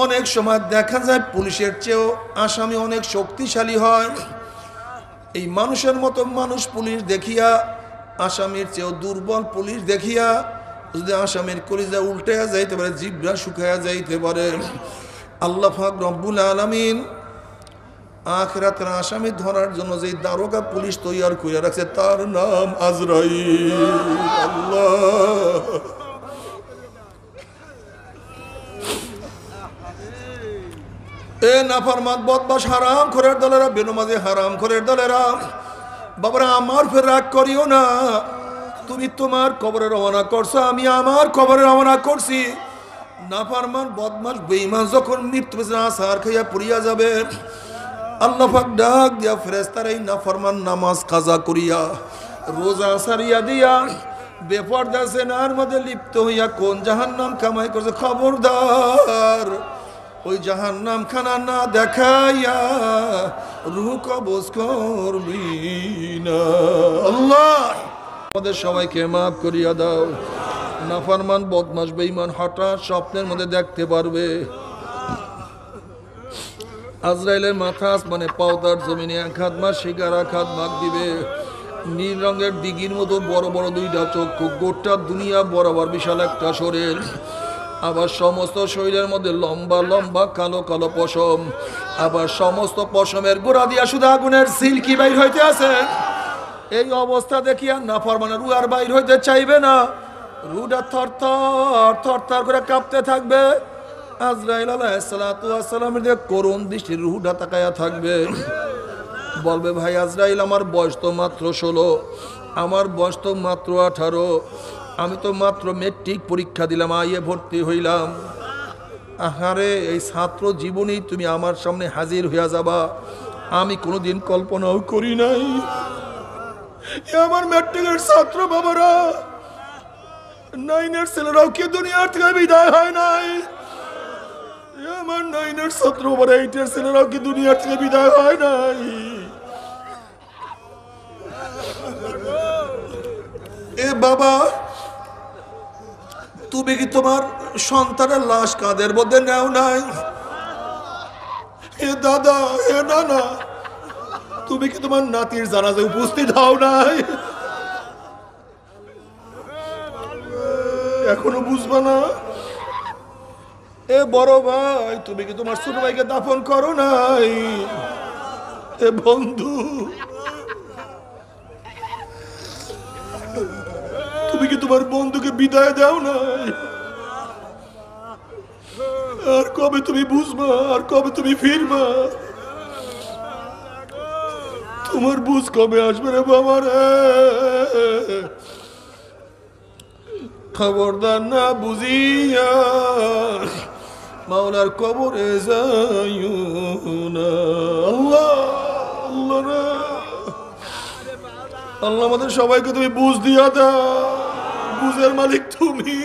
অনেক সময় দেখা যায় পুলিশের চেয়েও আসামি অনেক শক্তিশালী হয়। এই মানুষের মতো মানুষ পুলিশ দেখিয়া, আসামির চেয়েও দুর্বল পুলিশ দেখিয়া যদি আসামির কলিজা উল্টে যাইতে পারে, জিহ্বা শুকায়া যাইতে পারে, আল্লাহ পাক রব্বুল আলামিন আখিরাতের আসামি ধরার জন্য যে দারোগা পুলিশ তৈরি করে রাখছে তার নাম আজরাইল। আল্লাহ, এ নাফরমান বদমাশ হারাম খোরের দলেরা, বেনমাজি হারাম খোরের দলেরা, বাবারা আমার ফের রাগ করিও না। তুমি তোমার কবরে রওনা করছো, আমি আমার কবরে রওনা করছি। নাফরমান বদমাশ বেঈমান যখন মৃত্যু আসার খাইয়া পুড়িয়া যাবে, আল্লাহ পাক ডাক দিয়া ফেরেশতার এই নাফরমান নামাজ কাজা করিয়া, রোজা সারিয়া দিয়া, বেপরদা জেনার মধ্যে লিপ্ত হইয়া কোন জাহান্নাম কামাই করছে খবরদার ওই জাহান্নাম খানা না দেখাইয়া রূহ কবজ করবি না। আল্লাহ আমাদের সবাইকে মাফ করিয়া দাও। নাফরমান বদমাশ বেঈমান হঠাৎ স্বপ্নের মধ্যে দেখতে পারবে আজরাইলের মাথা আসমানে পাওতার জমিনে এক হাত মাস শিকার এক হাত ভাগ দিবে। নীল রঙের দিঘির মতো বড় বড় দুইটা চক্ষু, গোটা দুনিয়া বরাবর বিশাল একটা শরীর, আবার সমস্ত শরীরের মধ্যে লম্বা লম্বা কালো কালো পশম, আবার সমস্ত পশমের গোড়া দিয়া শুধু আগুনের সিল্কি বাইর হইতে আছে। এই অবস্থা দেখিয়া নাফরমানের রূহ আর বাইর হইতে চাইবে না, রূহটা থরথর থরথর করে কাঁপতে থাকবে। আজরাইল আলাইহিস সালাতু ওয়াস সালামের দিকে করুণ দৃষ্টির রূহটা তাকায়া থাকবে, বলবে ভাই আজরাইল, আমার বয়স তো মাত্র 16, আমার বয়স তো মাত্র 18, আমি তো মাত্র মেট্রিক পরীক্ষা দিলাম, আইয়ে ভর্তি হইলাম। আহারে, এই ছাত্র জীবনেই তুমি আমার সামনে হাজির হইয়া যাবা, আমি কোনোদিন কল্পনাও করি নাই। আমার মেট্রিকের ছাত্র বাবারা, 9-এর ছেলেরাও কি দুনিয়ার থেকে বিদায় হয় নাই? আমার 9-এর ছাত্র বাবারা, 8-এর ছেলেরাও কি দুনিয়ার থেকে বিদায় হয় নাই? এ বাবা, তুমি কি তোমার সন্তানের লাশ কাঁধের মধ্যে নেও নাই? এ দাদা, এ নানা, তুমি কি তোমার নাতির জানাজায় উপস্থিত হও নাই? এখনো বুঝবা না? এ বড় ভাই, তুমি কি তোমার ছোট ভাইকে দাফন করো নাই? এ বন্ধু, তুমি কি তোমার বন্ধুকে বিদায় দাও নাই? আর কবে তুমি বুঝবা? আর কবে তুমি ফিরবা? তোমার বুঝ কবে আসবে রে বাবা রে? খবরদার না বুঝিয়া মাওলার কবরে যাইও না। আল্লাহ, আল্লাহ রে, আল্লাহ আমাদের সবাইকে তুমি বুঝ দিয়া দাও। বুঝের মালিক তুমি,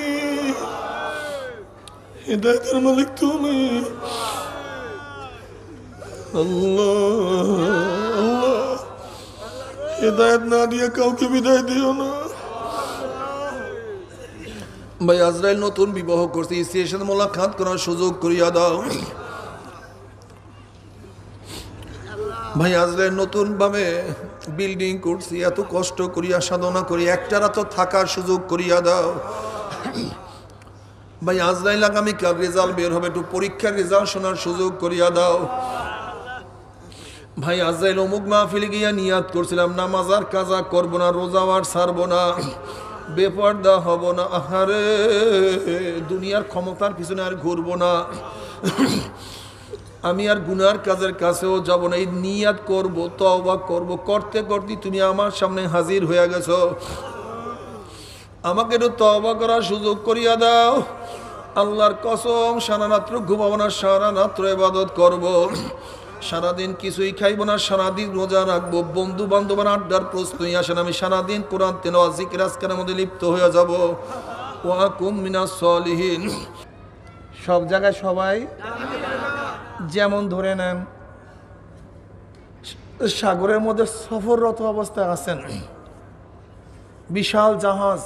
হিদায়াতের মালিক তুমি। আল্লাহ, আল্লাহ, হিদায়াত না দিয়ে কাউকে বিদায় দিও না। ভাই আজরাইল নতুন বিবাহ করছে, স্ত্রীর সাথে মোলাকাত করার সুযোগ করিয়া দাও। ভাই আজরাইল নতুন ভাবে বিল্ডিং করছি, এত কষ্ট করিয়া সাধনা করি, একটা রাত থাকার সুযোগ করিয়া দাও। ভাই আজরাইল আগামীকাল রেজাল্ট বের হবে, একটু পরীক্ষার রেজাল্ট শোনার সুযোগ করিয়া দাও। ভাই আজরাইল অমুক মাহফিলে গিয়া নিয়াত করছিলাম, নামাজ আর কাজা করবো না, রোজা আর ছাড়বো না, বেপরদা হব না, আহারে দুনিয়ার ক্ষমতার পিছনে আর ঘুরবো না, আমি আর গুনার কাজের কাছেও যাব না, এই নিয়াত করবো, তওবা করব, করতে করতে তুমি আমার সামনে হাজির হয়ে গেছো। আমাকে একটু তওবা করার সুযোগ করিয়া দাও। আল্লাহর কসম, সারা রাত্র ঘুমাবো না, সারা রাত্র ইবাদত করব, সারাদিন কিছুই খাইব না, সারাদিন রোজা রাখবো, বন্ধু বান্ধবের আড্ডার প্রশ্নই আসে না, আমি সারাদিন কোরআন তেলাওয়াত জিকির আজকারের মধ্যে লিপ্ত হয়ে যাব। ওয়া কুম মিনাস সলিহিন। সব জায়গায় সবাই যেমন ধরে নেন সাগরের মধ্যে সফররত অবস্থায় আছেন, বিশাল জাহাজ,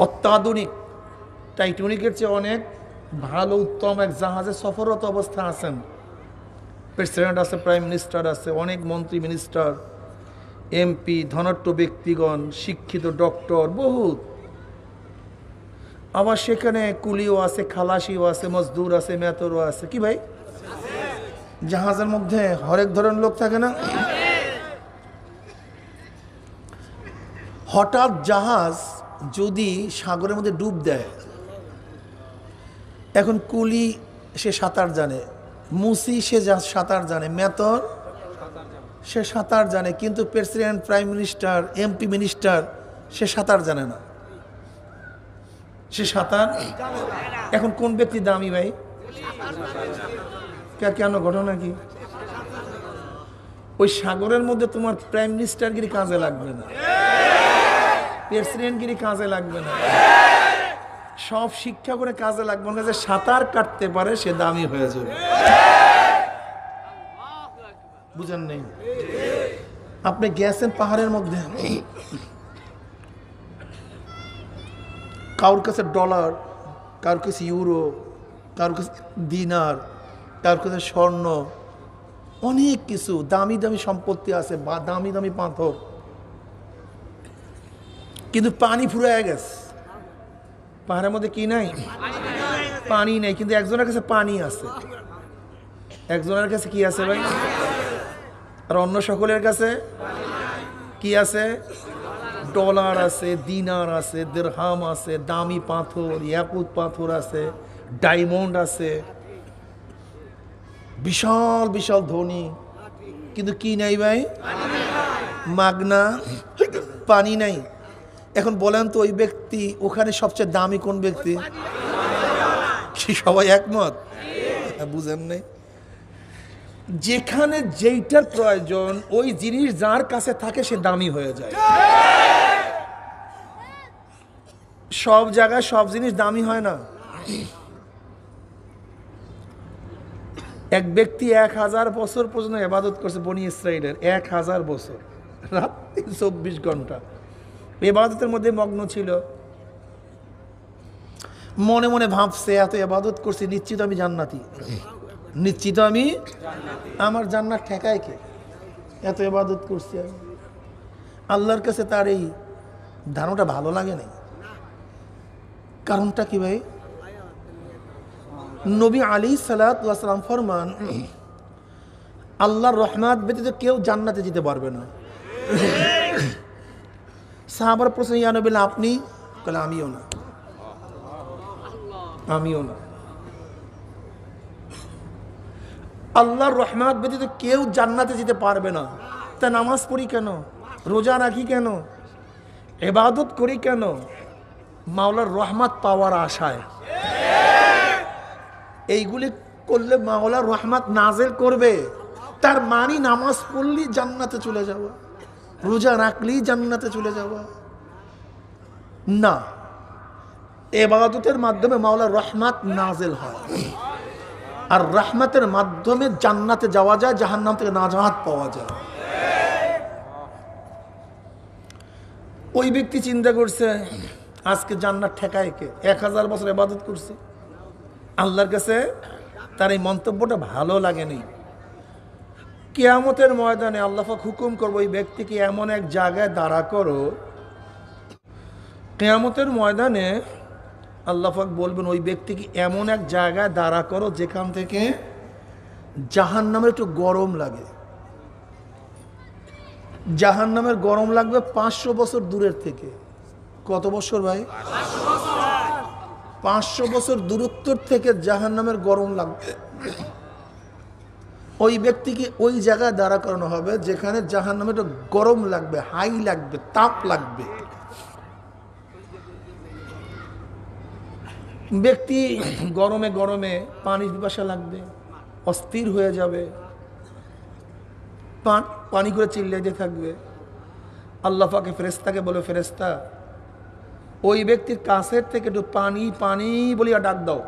অত্যাধুনিক টাইটানিকের চেয়ে অনেক ভালো উত্তম এক জাহাজে সফররত অবস্থা আছেন, প্রেসিডেন্ট আছে, প্রাইম মিনিস্টার আছে, অনেক মন্ত্রী মিনিস্টার, এমপি, ধনাঢ্য ব্যক্তিগণ, শিক্ষিত ডক্টর বহুত। আবার সেখানে কুলিও আছে, খালাসিও আছে, মজদুর আছে, মেতরও আছে। কি ভাই, জাহাজের মধ্যে হরেক ধরনের লোক থাকে না? হঠাৎ জাহাজ যদি সাগরের মধ্যে ডুব দেয়, এখন কুলি সে সাঁতার জানে, মুসি সে সাঁতার জানে, মেতর সে সাঁতার জানে, কিন্তু president, prime minister, MP, minister সে সাঁতার জানে না, সে সাঁতার। এখন কোন ব্যক্তি দামি ভাই? কেন, ঘটনা কি? ওই সাগরের মধ্যে তোমার প্রাইম মিনিস্টারগিরি কাজে লাগবে না, প্রেসিডেন্টগিরি কাজে লাগবে না, সব শিক্ষা করে কাজে লাগবে না। যে সাঁতার কাটতে পারে সে দামি হয়ে যাবে। বুঝেন নেই? আপনি গেছেন পাহাড়ের মধ্যে, কারোর কাছে ডলার, কারোর কাছে ইউরো, কারোর কাছে দিনার, কারোর কাছে স্বর্ণ, অনেক কিছু দামি দামি সম্পত্তি আছে, বা দামি দামি পাথর, কিন্তু পানি ফুরায় গেছে। পাহাড়ের মধ্যে কি নাই? পানি নেই, কিন্তু একজনের কাছে পানি আছে। একজনের কাছে কি আছে ভাই? আর অন্য সকলের কাছে কি আছে? ডলার আছে, দিনার আছে, দিরহাম আছে, দামি পাথর, ইয়াকুত পাথর আছে, ডায়মন্ড আছে, বিশাল বিশাল ধনী, কিন্তু কি নাই ভাই? মাগনা পানি নাই। এখন বলেন তো ওই ব্যক্তি ওখানে সবচেয়ে দামি কোন ব্যক্তি? কি সবাই একমত? বুঝেন নাই? যেখানে যেইটার প্রয়োজন ওই জিনিস যার কাছে থাকে সে দামি হয়ে যায়। সব জায়গায় সব জিনিস দামি হয় না। এক ব্যক্তি 1000 বছর পর্যন্ত ইবাদত করছে, বনি ইসরাইলের 1000 বছর, রাত 24 ঘন্টা ইবাদতের মধ্যে মগ্ন ছিল। মনে মনে ভাবছে এত ইবাদত করছি, নিশ্চিত আমি জান্নাতি, নিশ্চিত আমি, আমার জান্নাত ঠেকায় কে? এত ইবাদত করছি আমি। আল্লাহর কাছে তার এই ধারণাটা ভালো লাগে নাই। কারণটা কি ভাই? নবী আলাইহিস সালাম ফরমান, আল্লাহর রহমত ব্যতীত কেউ জান্নাতে যেতে পারবে না। সাহাবার প্রশ্ন, ইয়া নবী আপনি? বলে আমিও না, আমিও না। আল্লাহর রহমত ব্যতীত কেউ জান্নাতে যেতে পারবে না। তা নামাজ পড়ি কেন? রোজা রাখি কেন? ইবাদত করি কেন? মাওলার রহমত পাওয়ার আশায়। এইগুলি করলে মাওলার রহমত নাজেল করবে। তার মানে নামাজ পড়লেই জান্নাতে চলে যাওয়া, রোজা রাখলেই জান্নাতে চলে যাওয়া না। ইবাদতের মাধ্যমে মাওলার রহমত নাজেল হয়, আর রহমতের মাধ্যমে জান্নাতে যাওয়া যায়, জাহান্নাম থেকে নাজাত পাওয়া যায়। ওই ব্যক্তি চিন্তা করছে আজকে জান্নাত ঠেকায় কে? 1000 বছর ইবাদত করছে, আল্লাহর কাছে তার এই মন্তব্যটা ভালো লাগেনি। কিয়ামতের ময়দানে আল্লাহ পাক হুকুম করবো ওই ব্যক্তিকে এমন এক জায়গায় দাঁড়া করো। কিয়ামতের ময়দানে আল্লাহ পাক বলবেন ওই ব্যক্তিকে এমন এক জায়গায় দাঁড়া করো যেখান থেকে জাহান্নামের একটু গরম লাগে। জাহান্নামের গরম লাগবে 500 বছর দূরের থেকে। কত বছর ভাই? 500 বছর দূরত্ব থেকে জাহান্নামের গরম লাগবে। ওই ব্যক্তিকে ওই জায়গায় দাঁড়া করানো হবে যেখানে জাহান্নামে একটু গরম লাগবে, হাই লাগবে, তাপ লাগবে। ব্যক্তি গরমে গরমে পানির পিপাসা লাগবে, অস্থির হয়ে যাবে, পানি করে চিল্লাইতে থাকবে। আল্লাহ পাকে ফেরেশতাকে বলে, ফেরেশতা ওই ব্যক্তির কাছের থেকে একটু পানি পানি বলিয়া ডাক দাও,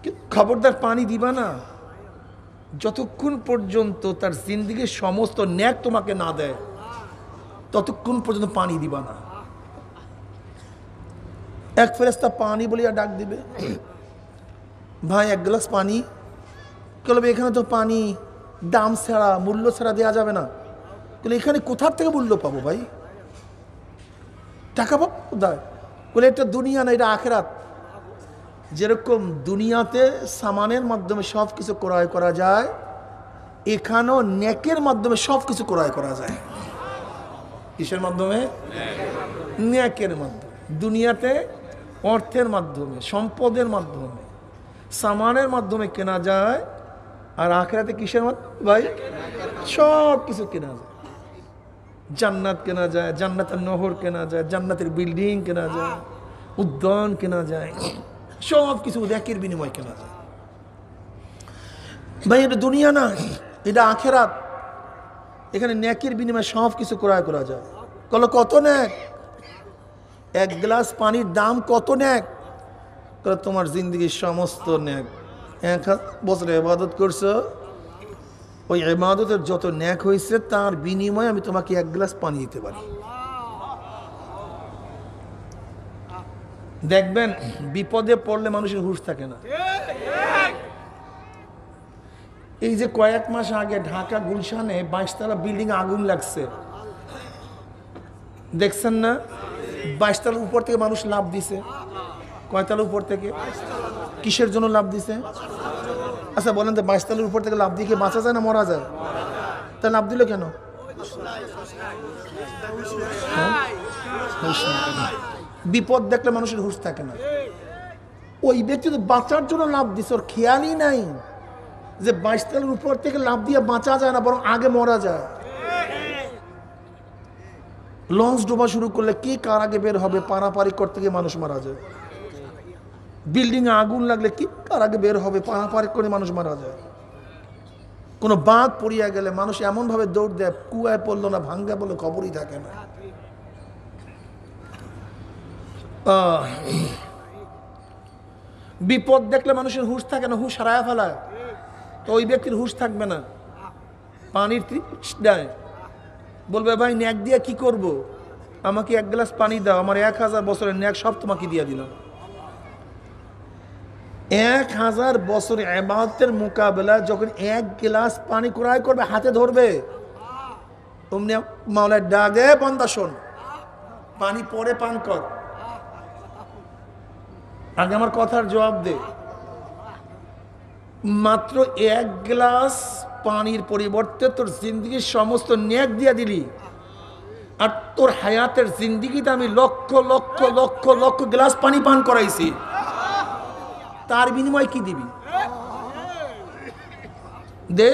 কিন্তু খবরদার পানি দিবা না যতক্ষণ পর্যন্ত তার জিন্দেগির সমস্ত ন্যাক তোমাকে না দেয়, ততক্ষণ পর্যন্ত পানি দিবা না। এক ফেরেশতা পানি বলিয়া ডাক দিবে, ভাই এক গ্লাস পানি। বলবে এখানে তো পানি দাম ছাড়া, মূল্য ছাড়া দেওয়া যাবে না। বলে এখানে কোথার থেকে মূল্য পাবো ভাই, টাকা পাবো কোথায়? বলে এটা দুনিয়া না, এটা আখেরাত। যেরকম দুনিয়াতে সামানের মাধ্যমে সব কিছু ক্রয় করা যায়, এখানেও নেকের মাধ্যমে সব কিছু ক্রয় করা যায়। কিসের মাধ্যমে? নেকের মাধ্যমে। দুনিয়াতে অর্থের মাধ্যমে, সম্পদের মাধ্যমে, সামানের মাধ্যমে কেনা যায়, আর আখেরাতে কিসের মাধ্যমে ভাই? সব কিছু কেনা যায়। জান্নাত কেনা যায়, জান্নাতের নহর কেনা যায়, জান্নাতের বিল্ডিং কেনা যায়, উদ্যান কেনা যায়, সব কিছু নেকের বিনিময় কেনা যায়। ভাই এটা দুনিয়া না, এটা আখেরাত। এখানে নেকের বিনিময়ে সব কিছু ক্রয় করা যায়। কল কত নেক? এক গ্লাস পানির দাম কত নেক? তোমার জিন্দগির সমস্ত নেক। 1000 বছর ইবাদত করছো, ওই ইবাদতের যত নেক হয়েছে তার বিনিময়ে আমি তোমাকে এক গ্লাস পানি দিতে পারি। দেখবেন বিপদে পড়লে মানুষের হুঁশ থাকে না। এই যে কয়েক মাস আগে ঢাকা গুলশানে 22 তলা বিল্ডিং আগুন লাগছে, দেখছেন না? 22 তলার উপর থেকে মানুষ লাফ দিছে। কয় তলার উপর থেকে? কিসের জন্য লাফ দিছে? আচ্ছা বলেন তো, 22 তলার উপর থেকে লাফ দিয়ে কি বাঁচা যায় না মরা যায়? তা লাফ দিল কেন? বিপদ দেখলে মানুষের হুঁশ থাকে না। ওই ব্যক্তি তো বাঁচার জন্য লাফ দিছে, ওর খেয়ালই নাই যে 22 তলার উপর থেকে লাফ দিয়ে বাঁচা যায় না, বরং আগে মরা যায়। লঞ্চ ডোবা শুরু করলে কি কার আগে বের হবে, পারাপারি করতে গিয়ে মানুষ মারা যায়। বিল্ডিং এ আগুন লাগলে কি কার আগে বের হবে, পারাপারি করে মানুষ মারা যায়। কোনো বাঁধ পড়িয়া গেলে মানুষ এমন ভাবে দৌড় দেয়, কুয়ায় পড়লো না ভাঙ্গা বলে খবরই থাকে না। বিপদ দেখলে মানুষের হুঁশ থাকে না, হুঁশ হারায় ফেলায়। তো ওই ব্যক্তির হুঁশ থাকবে না। পানির তৃষ্ণায় বলবে, ভাই ন্যাক দিয়ে কি করব? আমাকে এক গ্লাস পানি দাও, আমার 1000 বছরের ন্যাক সব তোমাকে দিয়ে দিলাম। 1000 বছরের ইবাদতের মোকাবেলায় যখন এক গ্লাস পানি ক্রয় করবে, হাতে ধরবে, অমনি মাওলার ডাকে, বান্দা শোন, পানি পরে পান কর, আগে আমার কথার জবাব দে। মাত্র এক গ্লাস পানির পরিবর্তে তোর জিন্দগির সমস্ত নেক দিয়ে দিলি, আর তোর হায়াতের জিন্দগিতে আমি লক্ষ লক্ষ লক্ষ লক্ষ গ্লাস পানি পান করাইছি, তার বিনিময় কি দিবি? দে।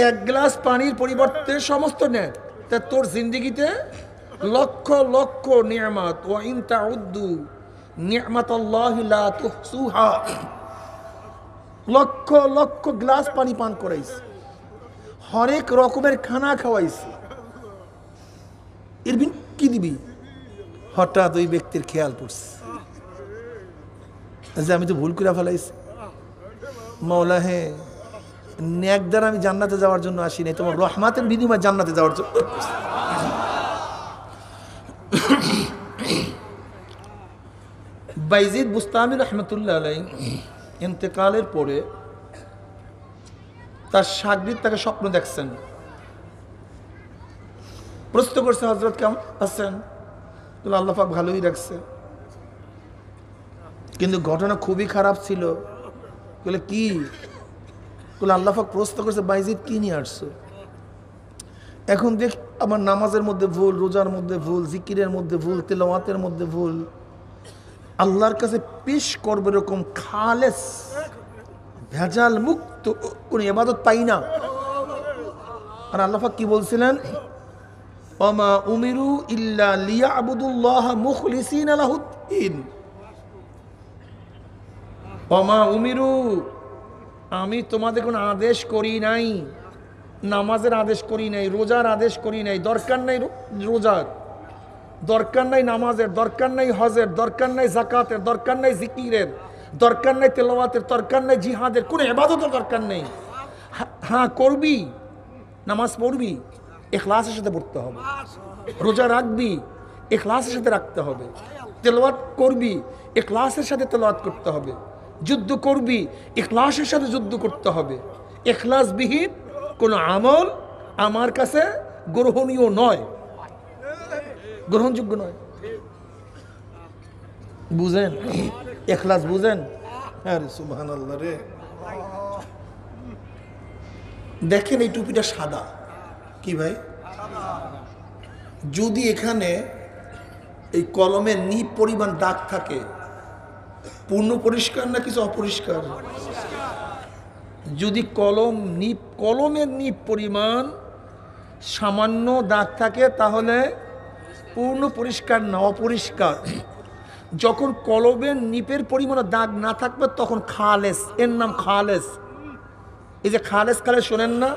এক গ্লাস পানির পরিবর্তে সমস্ত নেক, তা তোর জিন্দগিতে লক্ষ লক্ষ নিয়ামত। ওয়া ইন তাউদ্দু নিয়ামাতাল্লাহি লা তুহসুহা, লক্ষ লক্ষ গ্লাস পানি পান করাইছে, হরেক রকমের খানা খাওয়াইছে, এর কি দিবি? হঠাৎ ওই ব্যক্তির খেয়াল পড়ছে যে আমি তো ভুল করে ফেলাইছি। মাওলা, হ্যাঁ নেক দ্বারা আমি জান্নাতে যাওয়ার জন্য আসি নাই, তোমার রহমাতের বিনিময়ে জান্নাতে যাওয়ার জন্য। বাইজিদ বুস্তামি রহমতুল্লাহ আলাইহি ইন্তেকালের পরে তার শাগরিদ তাকে স্বপ্ন দেখছেন, প্রশ্ন করছে, হযরত কেমন আছেন? বলে আল্লাহ পাক ভালোই রাখছে, কিন্তু ঘটনা খুবই খারাপ ছিল। বলে কি? বলে আল্লাহ পাক প্রশ্ন করছে, বাইজিদ কি নিয়ে আসছো? এখন দেখ আমার নামাজের মধ্যে ভুল, রোজার মধ্যে ভুল, জিকিরের মধ্যে ভুল, তেলাওয়াতের মধ্যে ভুল, আল্লাহর কাছে পেশ করবে এরকম খালেস ভেজাল মুক্ত কোনো ইবাদত পাই না। আর আল্লাহ পাক কি বলছিলেন? ওয়ামা উমিরু ইল্লা লিয়াবুদুল্লাহ মুখলিসিনা লাহুদ্দিন। ওয়ামা উমিরু, আমি তোমাদের কোনো আদেশ করি নাই, নামাজের আদেশ করি নাই, রোজার আদেশ করি নাই, দরকার নাই রোজার, দরকার নাই নামাজের, দরকার নাই হজের, দরকার নাই যাকাতের, দরকার নাই জিকিরের, দরকার নাই তেলাওয়াতের, দরকার নাই জিহাদের, কোনো ইবাদতের দরকার নেই। হ্যাঁ করবি, নামাজ পড়বি, ইখলাসের সাথে পড়তে হবে, রোজা রাখবি, ইখলাসের সাথে রাখতে হবে। তেলাওয়াত করবি, ইখলাসের সাথে তেলাওয়াত করতে হবে। যুদ্ধ করবি, ইখলাসের সাথে যুদ্ধ করতে হবে। ইখলাসবিহীন কোনো আমল আমার কাছে গ্রহণীয় নয়, গ্রহণযোগ্য নয়। বুঝেন? ইখলাস বুঝেন? আরে সুবহানাল্লাহ রে। দেখেন এই টুপিটা সাদা, কি ভাই? যদি এখানে এই কলমের নিপ পরিমাণ দাগ থাকে, পূর্ণ পরিষ্কার না কিছু অপরিষ্কার? যদি কলমের নিপ পরিমাণ সামান্য দাগ থাকে তাহলে পূর্ণ পরিষ্কার না, অপরিষ্কার। যখন কলমের নিপের পরিমাণে দাগ না থাকবে তখন খালেস, এর নাম খালেস। এই যে খালেস শোনেন না,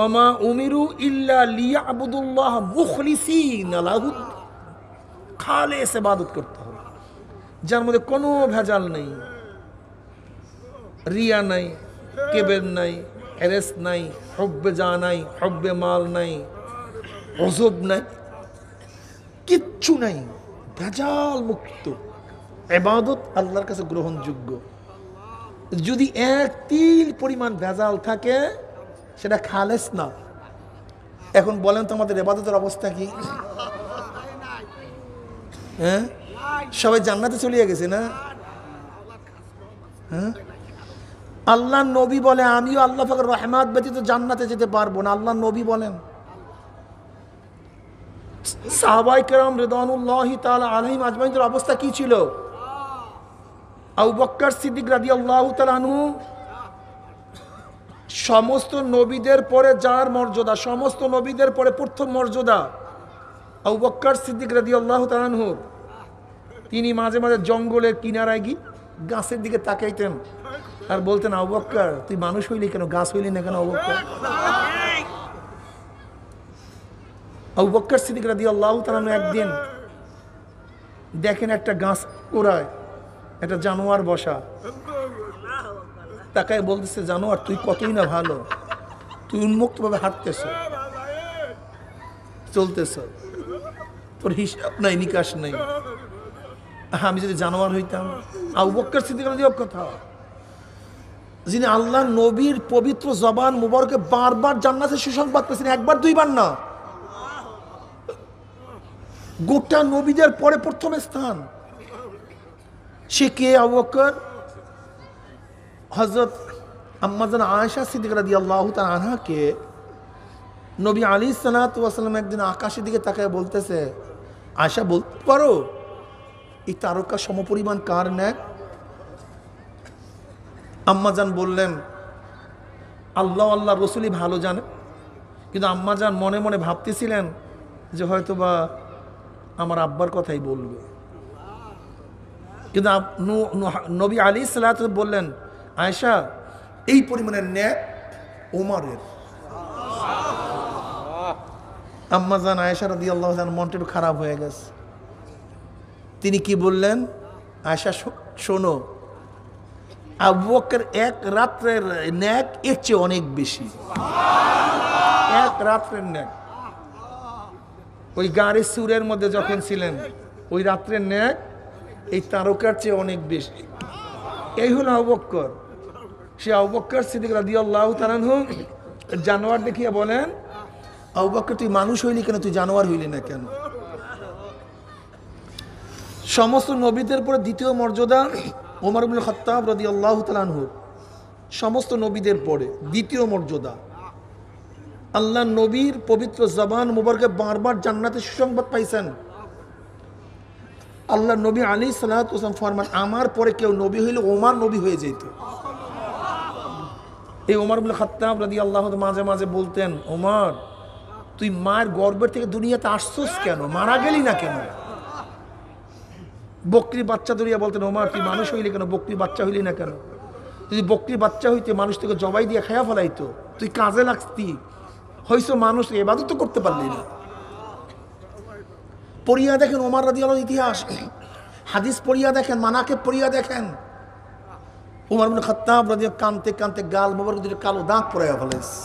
ওমা উমিরু ইল্লা লিয়াবুদুল্লাহ মুখলিসিনা লাহুদ, খালেস ইবাদত করতে হবে, যার মধ্যে কোনো ভেজাল নেই, রিয়া নাই, কেবের নাই, হেরেস নাই, হব্বে যা নাই, হব্বে মাল নাই, অজব নাই, কিচ্ছু নাই, ভেজাল মুক্ত ইবাদত আল্লাহর কাছে গ্রহণযোগ্য। যদি এক তিল পরিমাণ ভেজাল থাকে সেটা খালেস না। এখন বলেন তো আমাদের ইবাদতের অবস্থা কি? হ্যাঁ, সবাই জান্নাতে চলে গেছে না? হ্যাঁ, আল্লাহ নবী বলে আমিও আল্লাহ পাকের রহমত ব্যতীত জান্নাতে যেতে পারবো না। আল্লাহ নবী বলেন। সাহাবায়ে কেরাম রিদওয়ানুল্লাহি তাআলা আলাইহিম আজমাইনের অবস্থা কি ছিল? আবু বকর সিদ্দিক রাদিয়াল্লাহু তাআলা আনহু, সমস্ত নবীদের পরে যার মর্যাদা, সমস্ত নবীদের পরে প্রথম মর্যাদা আবু বকর সিদ্দিক রাদিয়াল্লাহু তাআলা আনহু, তিনি মাঝে মাঝে জঙ্গলের কিনারায় গিয়ে গাছের দিকে তাকাইতেন আর বলতেন, আবু বকর তুই মানুষ হইলি কেন, গাছ হইলি না কেন? আবু বকর, আবু বকর সিদ্দিক রাদিয়াল্লাহু তাআলা আনহু একদিন দেখেন একটা গাছ কোড়ায় একটা জানোয়ার বসা, তাকায় বলতেছে, জানোয়ার তুই কতই না ভালো, তুই উন্মুক্তভাবে হাঁটতেছ, চলতেছ, তোর হিসাব নাই, নিকাশ নাই। আমি যদি জানোয়ার হইতাম? আবু বকর সিদ্দিক রাদিয়াল্লাহু কথা, যিনি আল্লাহ নবীর পবিত্র জবান মুবারকে বারবার জান্নাতের সুসংবাদ পেয়েছেন, একবার দুইবার না, গোটা নবীদের পরে প্রথম স্থান। সে কে? আবু বকর। হযরত আম্মাজান আয়েশা সিদ্দিকা রাদিয়াল্লাহু তাআলা আনহাকে নবী আলাইহিস সালাতু ওয়াস সালাম একদিন আকাশের দিকে তাকায় বলতেছে, আয়েশা বলতে পারো এই তারকা সমপরিমাণ কার নেক? আম্মাজান বললেন, আল্লাহ আল্লাহ রসুলই ভালো জানে। কিন্তু আম্মাজান মনে মনে ভাবতেছিলেন যে হয়তোবা আমার আব্বার কথাই বলবে। কিন্তু নবী আলাইহিস সালাতু বললেন, আয়েশা এই পরিমাণের ন্যাক ওমরের। আম্মাজান আয়েশা রাদিয়াল্লাহু তাআলা মনটা একটু খারাপ হয়ে গেছে। তিনি কি বললেন, আয়েশা শোনো, আবু বকর এক রাত্রের ন্যাক এর চেয়ে অনেক বেশি। এক রাত্রের ন্যাক, ওই গাড়ির সুরের মধ্যে যখন ছিলেন ওই রাত্রের ন্যাক এই তারকার চেয়ে অনেক বেশি। এই হলো আবু বকর। সে আবু বকর সিদ্দিক রাদিয়াল্লাহু তাআলা আনহু জানোয়ার দেখিয়া বলেন, আবু বকর তুই মানুষ হইলি কেন, তুই জানোয়ার হইলি না কেন? সমস্ত নবীদের পরে দ্বিতীয় মর্যাদা ওমর ইবনে খাত্তাব রাদিয়াল্লাহু তাআলা আনহু, সমস্ত নবীদের পরে দ্বিতীয় মর্যাদা। আল্লাহ নবীর পবিত্র জবান মুবারকে বারবার জান্নাতে সুসংবাদ পাইছেন। আল্লাহ নবী আলাইহিস সালাতু ওয়াস সালাম ফরমান, আমার পরে কেউ নবী হইলে ওমর নবী হয়ে যেত। এই ওমর ইবনে খাত্তাব রাদিয়াল্লাহু তাআলা মাঝে মাঝে বলতেন, ওমর তুই মায়ের গর্ভের থেকে দুনিয়াতে আসছস কেন, মারা গেলি না কেন? বকরি বাচ্চা ধরিয়া বলতেন, ওমর তুই মানুষ হইলি কেন, বকরি বাচ্চা হইলি না কেন? যদি বকরি বাচ্চা হইতে মানুষ থেকে জবাই দিয়ে খায়া ফেলাইতো, তুই কাজে লাগতি, হইছো মানুষ, ইবাদত তো করতে পারলি না। পড়িয়া দেখেন ওমর রাদিয়াল্লাহু ইতিহাস, হাদিস পড়িয়া দেখেন, মানাকে পড়িয়া দেখেন। ওমর ইবনে খাত্তাব রাদিয়াল্লাহু কানতে কানতে গাল মোবারক দুটো কালো দাগ পড়াইয়া ফেলেছে।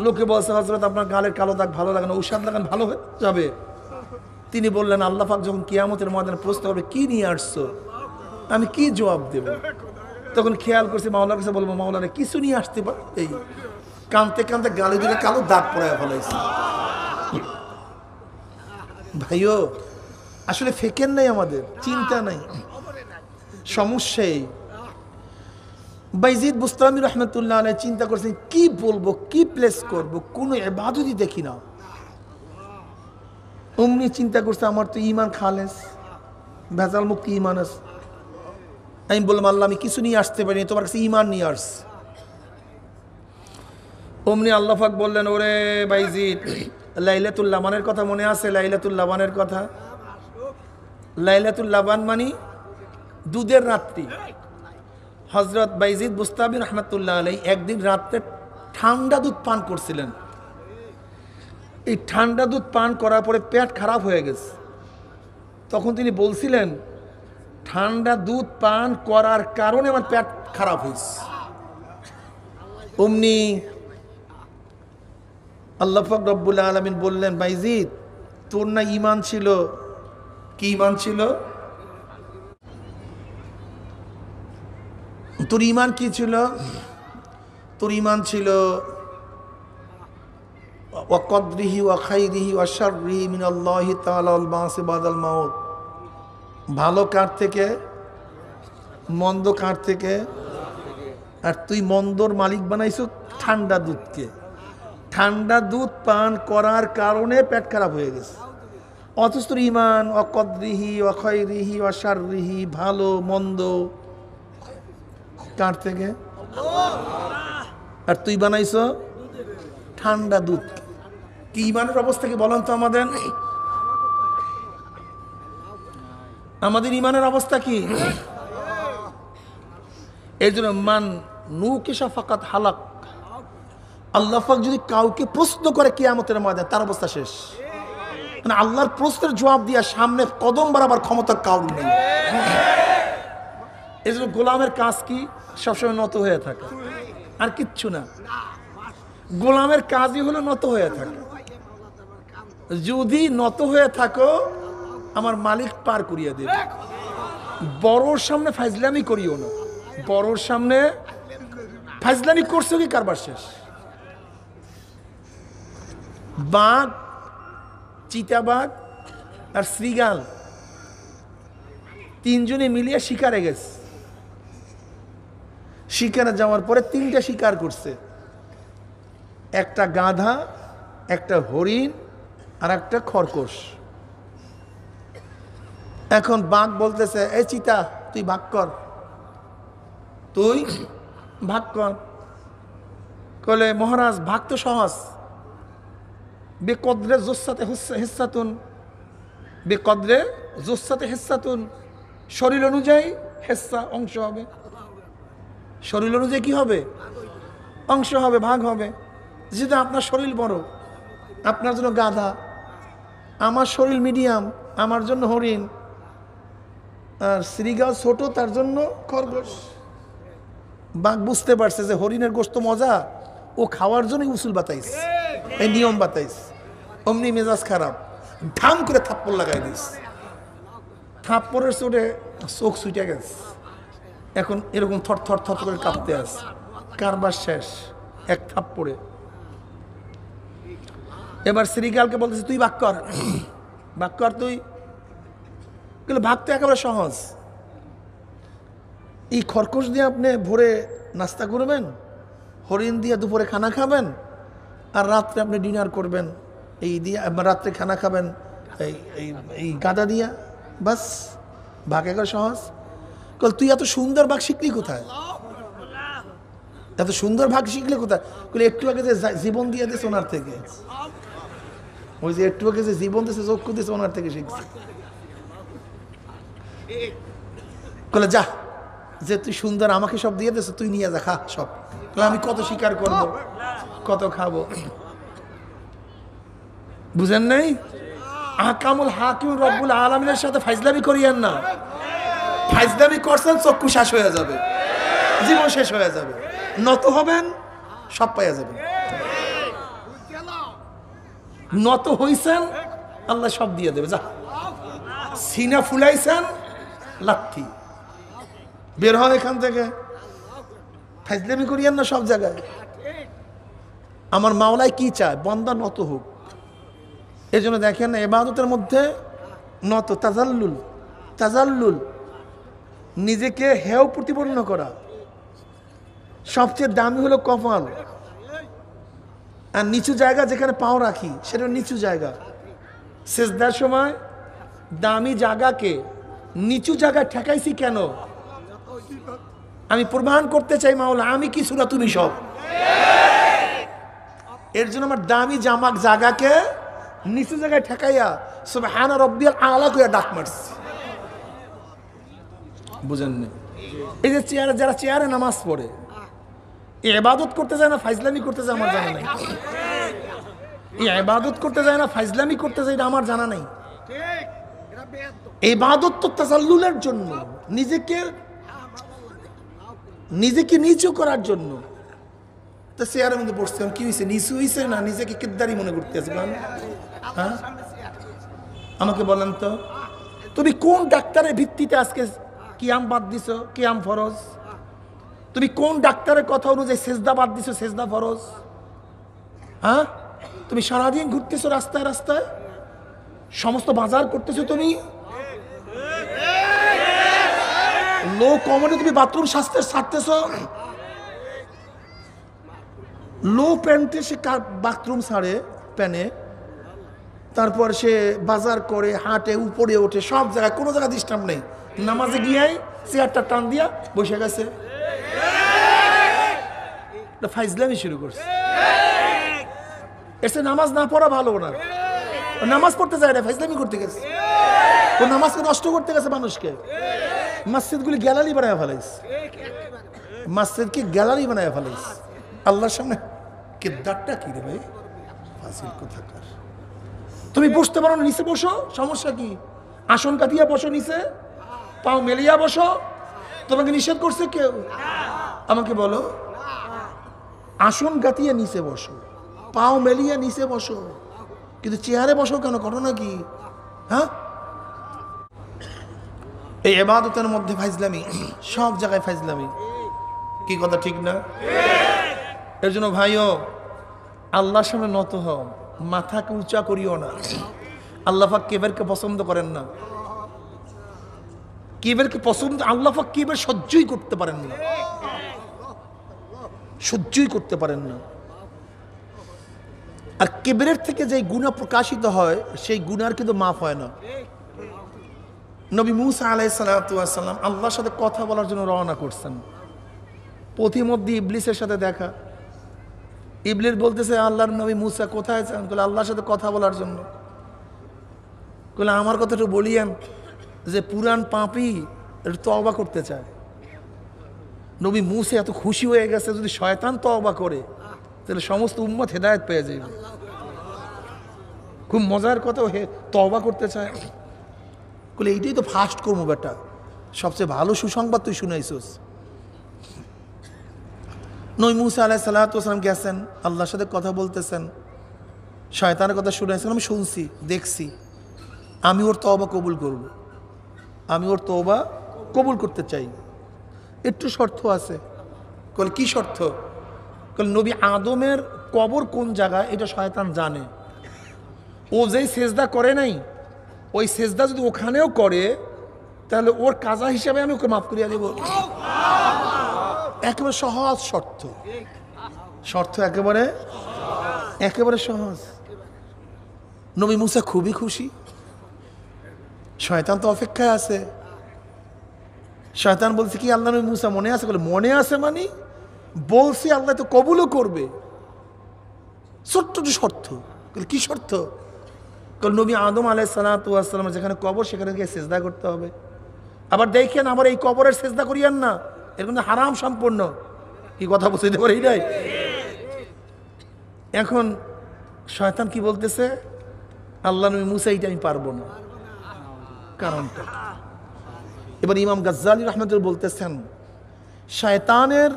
লোকে বলছে, হযরত আপনার গালের কালো দাগ ভালো লাগে না, ঔষধ লাগান ভালো হয়ে যাবে। তিনি বললেন, আল্লাহ পাক যখন কিয়ামতের ময়দানে প্রশ্ন করবে কি নিয়ে আসছো, আমি কি জবাব দেব? তখন খেয়াল করছি মাওলার কাছে বলবো, মাওলানা কিছু নিয়ে আসতে পার। এই কানতে কানতে গালে দিলে কালো দাগ পড়ায় ফেলাইছে। ভাইও আসলে ফেকেন নাই, আমাদের চিন্তা নাই, সমস্যাই। বাইজিদ বুস্তামি রহমতুল্লাহ আলাইহি চিন্তা করছেন কি বলবো, কি প্লেস করব, কোনো ইবাদতই দেখি না। অমনি চিন্তা করছে আমার তো ইমান খালেস, ভেজাল মুক্তি ইমান আছে। আমি বললাম, আল্লাহ আমি কিছু নিয়ে আসতে পারিনি, তোমার কাছে ইমান নিয়ে আস। অমনি আল্লাহ পাক বললেন, ওরে বাইজিদ, লাইলাতুল লাবানের কথা মনে আছে? লাইলাতুল লাবানের কথা, লাইলাতুল লাবান মানে দুধের রাত্রি। হজরত বাইজিদ বুস্তামি রহমতুল্লাহ আলাইহি একদিন রাত্রে ঠান্ডা দুধ পান করছিলেন। এই ঠান্ডা দুধ পান করার পরে পেট খারাপ হয়ে গেছে। তখন তিনি বলছিলেন, ঠান্ডা দুধ পান করার কারণে আমার পেট খারাপ হয়েছে। অমনি আল্লাহ পাক রব্বুল আলামিন বললেন, বাইজিদ তোর না ঈমান ছিল? কি ঈমান ছিল? তোর ঈমান কি ছিল? তোর ঈমান ছিল ওয়া কদরিহি ওয়া খাইরিহি ওয়া শাররিহি মিনাল্লাহি তাআলা ওয়াল বাসি বাদাল মাউত। ভালো কার থেকে, মন্দ কার থেকে? আর তুই মন্দর মালিক বানাইছো ঠান্ডা দুধকে। ঠান্ডা দুধ পান করার কারণে পেট খারাপ হয়ে গেছে। অথচ তোর ঈমান ওয়া কদরিহি ওয়া খাইরিহি ওয়া শাররিহি, ভালো মন্দ কার থেকে? আর তুই বানাইছো ঠান্ডা দুধ। কি ঈমানের অবস্থা কি বলেন তো আমাদের? আমাদের ঈমানের অবস্থা কি? এই জন্য মান নুকিশা ফাকাত হালাক। আল্লাহ পাক যদি কাউকে প্রশ্ন করে কিয়ামতের ময়দানে, তার অবস্থা শেষ। মানে আল্লাহর প্রশ্নের জবাব দিয়া সামনে কদম বাড়াবার ক্ষমতা কাউর নেই। এই জন্য গোলামের কাজ কি? সবসময় নত হয়ে থাকা, আর কিচ্ছু না। গোলামের কাজই হলো নত হয়ে থাকা। যদি নত হয়ে থাকো, আমার মালিক পার করিয়া দেবে। বড়োর সামনে ফাইজলামি করিও না। বড়োর সামনে ফাইজলামি করছো কি কারবার শেষ। বাঘ, চিতাবাঘ আর শ্রীগাল তিনজনে মিলিয়ে শিকারে গেছে। শিকারে যাওয়ার পরে তিনটা শিকার করছে, একটা গাধা, একটা হরিণ আর একটা খরগোশ। এখন বাঘ বলতেছে, এই চিতা তুই ভাগ কর, তুই ভাগ কর। কলে মহারাজ ভাগ তো সহজ, বেকদরে জোসাতে হেসাতুন, বেকদরে জোসাতে হেসাতুন, শরীর অনুযায়ী হেসা অংশ হবে। শরীর অনুযায়ী কি হবে? অংশ হবে, ভাগ হবে। যেহেতু আপনার শরীর বড়, আপনার জন্য গাধা, আমার শরীর মিডিয়াম, আমার জন্য হরিণ, আর শ্রীগাল ছোট, তার জন্য খরগোশ। বাঘ বুঝতে পারছে যে হরিণের গোশত মজা, ও খাওয়ার জন্যই উসুল বাতাইস, এই নিয়ম বাতাইস। অমনি মেজাজ খারাপ, ধাম করে থাপ্পড় লাগাই দিস। থাপ্পড়ের চোটে চোখ ছুটে গেছে। এখন এরকম থর থর থর করে কাঁপতে আছে। কারবার শেষ এক থাপ্পড়ে। এবার শ্রীগালকে বলতেছে, তুই ভাগ কর, ভাগ কর তুই। কিন্তু ভাগ তো একেবারে সহজ। এই খরগোশ দিয়ে আপনি ভোরে নাস্তা করবেন, হরিণ দিয়ে দুপুরে খানা খাবেন, আর রাত্রে আপনি ডিনার করবেন এই দিয়ে, রাত্রে খানা খাবেন এই গাদা দিয়া, বাস। ভাগ একেবারে সহজ। কল তুই এত সুন্দর ভাগ শিখলি কোথায়? এত সুন্দর ভাগ শিখলে কোথায়? কলে একটু আগে যে জীবন দিয়ে দিয়েছে ওনার থেকে, ওই যে একটু আগে যে জীবন দিয়েছে, চক্ষু দিয়েছে, ওনার থেকে শিখছে। কলে যা, যে তুই সুন্দর, আমাকে সব দিয়ে দিয়েছে, তুই নিয়ে যা, খা সব। আমি কত স্বীকার করব, কত খাবো। বুঝেন নাই? আহকামুল হাকিম রব্বুল আলামিনের সাথে ফাইজলামি করিয়েন না। ফাইজলামি করছেন, চক্ষু শেষ হয়ে যাবে, জীবন শেষ হয়ে যাবে। নত হবেন, সব পাইয়া যাবেন। নত হইছেন, আল্লাহ সব দিয়ে দেবে। যা সিনা ফুলাইছেন, লাথি বের হয় এখান থেকে। ফাইজলামি করিয়েন না সব জায়গায়। আমার মাওলায় কি চায়? বান্দা নত হোক। এই জন্য দেখেন ইবাদতের মধ্যে নত, তাজাল্লুল, তাজাল্লুল, নিজেকে হেয় প্রতিপন্ন করা। সবচেয়ে দামি হলো কপাল, আর নিচু জায়গা যেখানে পাও রাখি সেটা নিচু জায়গা। সেজদার সময় দামি জায়গাকে নিচু জায়গায় ঠেকাইছি কেন? আমি প্রমাণ করতে চাই মাওলা আমি কিছু না তুমি সব। এর জন্য আমার দামি জায়গাকে নিচু জায়গায় ঠেকাইয়া সুবহান রাব্বিয়াল আলা কইয়া ডাক মারছি। বুঝেননি? এই যে চেয়ারে, যারা চেয়ারে নামাজ পড়ে, ইবাদত করতে যায় না ফাইজলামি করতে যায় আমার জানা নাই। ইবাদত করতে যায় না ফাইজলামি করতে যায়, এটা আমার জানা নাই। ইবাদত তো তাজাল্লুলের জন্য, নিজেকে নিচু করার জন্য। তা চেয়ারের মধ্যে বসছিলাম, কি হয়েছে? নিচু হয়েছে না নিজেকে কেদ্দারি মনে করতে আছে? হ্যাঁ, আমাকে বলেন তো, তুমি কোন ডাক্তারের ভিত্তিতে আজকে কিয়াম বাদ দিছো? কিয়াম ফরজ। তুমি কোন ডাক্তারের কথা অনুযায়ী সেজদা বাদ দিছো? সেজদা ফরজ। হ্যাঁ, তুমি সারাদিন ঘুরতেছো রাস্তায় রাস্তায়, সমস্ত বাজার করতেছো, তুমি লো কমনে তুমি বাথরুম সারতেছো, লো প্যান্টে সে বাথরুম সারে প্যানে, তারপর সে বাজার করে, হাঁটে, উপরে ওঠে, সব জায়গায়, কোনো জায়গায় ডিস্টার্ব নেই। নামাজে গিয়াই চেয়ারটা টান দিয়া বসে গেছে, ফাইজলামি শুরু করছে। এসে নামাজ না পড়া ভালো না, নামাজ পড়তে যায় না, ফাইজলামি করতে গেছে। ও নামাজকে নষ্ট করতে গেছে মানুষকে। মসজিদগুলি গ্যালারি বানায় ফেলাইছে, মসজিদকে গ্যালারি বানায় ফেলাইছে। আল্লাহর সামনে কেদারটা কি রে ভাই? ফাজিল কোথাকার। তুমি বসতে পারো না, নিচে বসো, সমস্যা কি? আসন কাটিয়া বসো, নিচে পাও মেলিয়া বসো। তোমাকে নিষেধ করছে কেউ? আমাকে বলো। আসন গাতিয়ে নিচে বসো, পাও মেলিয়ে নিচে বসো, কিন্তু চেয়ারে বসো কেন? ঘটনা কি? হ্যাঁ, এই ইবাদতের মধ্যে ফাইজলামি, সব জায়গায় ফাইজলামি। কি কথা ঠিক না? এর জন্য ভাইও আল্লাহর সামনে নত হও, মাথাকে উঁচা করিও না। আল্লাহ পাক কিবরকে পছন্দ করেন না। কিবরকে পছন্দ, আল্লাহ পাক কিবর সহ্যই করতে পারেন না, সহ্যই করতে পারেন না। আর কিবরের থেকে যে গুনাহ প্রকাশিত হয় সেই গুনার কিন্তু মাফ হয় না। নবী মুসা আলাইহিস সালাতু ওয়াস সালাম আল্লাহর সাথে কথা বলার জন্য রওনা করছেন। পথিমধ্যে ইবলিসের সাথে দেখা। ইবলিস বলতেছে, আল্লাহর নবী মুসা কোথায় যান? বলে আল্লাহর সাথে কথা বলার জন্য। বলে আমার কথা একটু বলিয়েন, যে পুরান পাপী একটু তওবা করতে চায়। নবী মুসা এত খুশি হয়ে গেছে, যদি শয়তান তওবা করে তাহলে সমস্ত উম্মত হেদায়েত পেয়ে যাবে। খুব মজার কথা, হে তওবা করতে চায়। বলে এইটাই তো ফার্স্ট করবো বেটা, সবচেয়ে ভালো সুসংবাদ তুই শুনাইছিস। নবী মুসা আলাইহিস সালাতু ওয়াস সালাম গেছেন, আল্লাহর সাথে কথা বলতেছেন, শয়তানের কথা শুনাইছেন, আমি শুনছি, দেখছি। আমি ওর তওবা কবুল করব, আমি ওর তওবা কবুল করতে চাই। একটু শর্ত আছে। বলে কি শর্ত? বলে নবী আদমের কবর কোন জায়গায় এটা শয়তান জানে। ও যেই সেজদা করে নাই, ওই সেজদা যদি ওখানেও করে তাহলে ওর কাজা হিসাবে আমি ওকে মাফ করিয়া দেব। একেবারে সহজ শর্ত, শর্ত একেবারে সহজ। নবী মুসা খুবই খুশি। শয়তান তো অপেক্ষায় আছে। শয়তান বলছে কি, আল্লাহ নবী মুসা মনে আছে? বলে মনে আছে মানে বলছি, আল্লাহ তো কবুলও করবে। ছোট্ট শর্ত। কি শর্ত? নবী আদম আলাইহিস সালাতু ওয়াস সালামের যেখানে কবর সেখানে গিয়ে সেজদা করতে হবে। আবার দেখেন, আবার এই কবরের সেজদা করিয়েন না, এর কিন্তু হারাম সম্পূর্ণ। কি কথা বুঝতে পারি নাই? এখন শয়তান কি বলতেছে? আল্লাহ নবী মুসা এইটা আমি পারবো না, কারণটা। এবার ইমাম গাজ্জালী রাহমাতুল্লাহ বলতেছেন, শয়তানের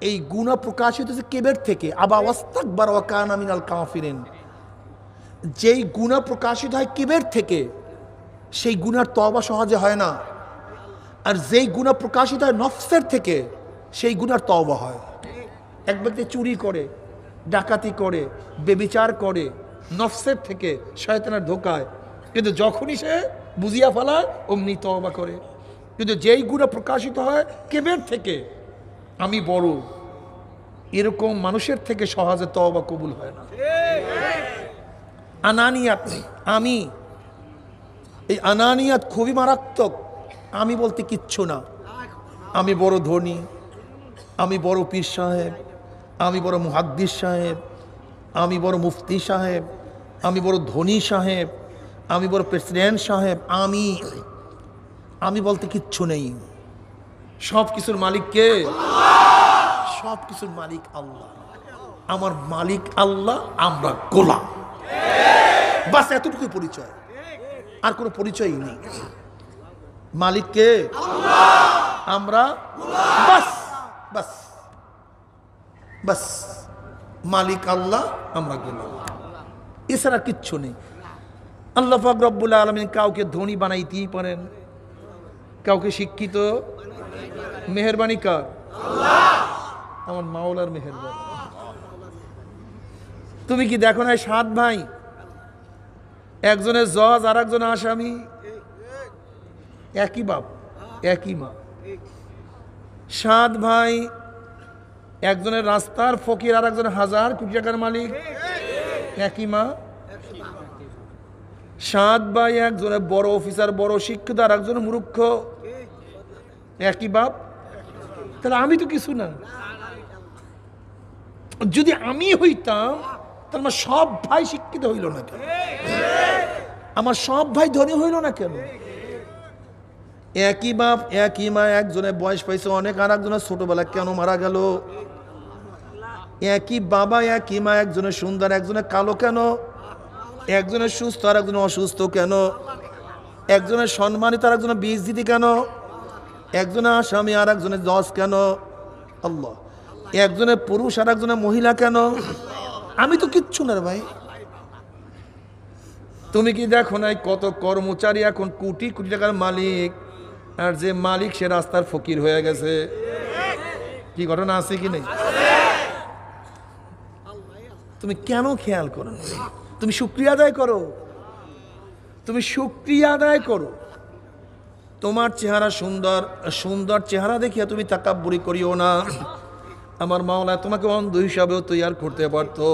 এই গুনাহ প্রকাশিত হচ্ছে কিবর থেকে। আবা ওয়াস্তাকবার ওয়া কানা মিনাল কাফিরিন। যেই গুনাহ প্রকাশিত হয় কিবর থেকে, সেই গুনার তওবা সহজে হয় না। আর যেই গুনাহ প্রকাশিত হয় নফসের থেকে, সেই গুনার তওবা হয়। এক ব্যক্তি চুরি করে, ডাকাতি করে, বেবিচার করে নফসের থেকে, শয়তানের ধোকায়, কিন্তু যখনই সে বুঝিয়া ফেলায় অমনি তওবা করে। কিন্তু যেই গুনাহ প্রকাশিত হয় কেবের থেকে, আমি বড়, এরকম মানুষের থেকে সহজে তওবা কবুল হয় না। আনানিয়াত, আমি, এই আনানিয়াত খুবই মারাত্মক। আমি বলতে কিচ্ছু না, আমি বড় ধনী, আমি বড় পীর সাহেব, আমি বড় মুহাদ্দিস সাহেব, আমি বড় মুফতি সাহেব, আমি বড় ধনী সাহেব, আমি বড় প্রেসিডেন্ট সাহেব, আমি বলতে কিচ্ছু নেই। সব কিছুর মালিক কে? সব কিছুর মালিক আল্লাহ। আমার মালিক আল্লাহ, আমরা গোলাম। বাস এতটুকুই পরিচয়, আর কোনো পরিচয়ই নেই। মালিক কে? আমরা বাস বাস বাস, মালিক আল্লাহ, আমরা গোলাম, এছাড়া কিচ্ছু নেই। আল্লাহ পাক রব্বুল আলামিন কাউকে ধনী বানাইতেই পারেন, কাউকে শিক্ষিত। মেহেরবানি কার? আমার মাওলার মেহেরবানি। তুমি কি দেখো না 7 ভাই, একজনের জজ আর একজনের আসামি, একই বাপ একই মা। 7 ভাই, একজনের রাস্তার ফকির আর একজনের 1000 কোটি টাকার মালিক, একই মা। 7 ভাই, একজনের বড় অফিসার, বড় শিক্ষিত, আর একজনের মূর্খ, একই বাপ। তাহলে আমি তো কিছু না। যদি আমি হইতাম তাহলে আমার সব ভাই শিক্ষিত হইল না কেন? আমার সব ভাই ধনী হইল না কেন? একই বাপ একই মা, একজনের বয়স পাইছে অনেক, আর একজনের ছোটবেলা কেন মারা গেল? একই বাবা একই মা, একজনের সুন্দর একজনের কালো কেন? একজনের সুস্থ আর একজনের অসুস্থ কেন? একজনের সম্মানিত আর একজনের বেইজ্জতি কেন? একজনের আসামি আর একজনের জজ কেন? আল্লাহ। একজনের পুরুষ আর একজনের মহিলা কেন? আমি তো কিচ্ছু না রে ভাই। তুমি কি দেখো নাই কত কর্মচারী এখন কোটি কোটি টাকার মালিক, আর যে মালিক সে রাস্তার ফকির হয়ে গেছে? কি ঘটনা আছে কি নেই? তুমি কেন খেয়াল করো? তুমি শুকরিয়া আদায় করো, তুমি শুকরিয়া আদায় করো। তোমার চেহারা সুন্দর, সুন্দর চেহারা দেখিয়া তুমি তাকাব্বুরি করিও না। আমার মাওলা তোমাকে অন্ধ হিসাবেও তৈয়ার করতে পারতো।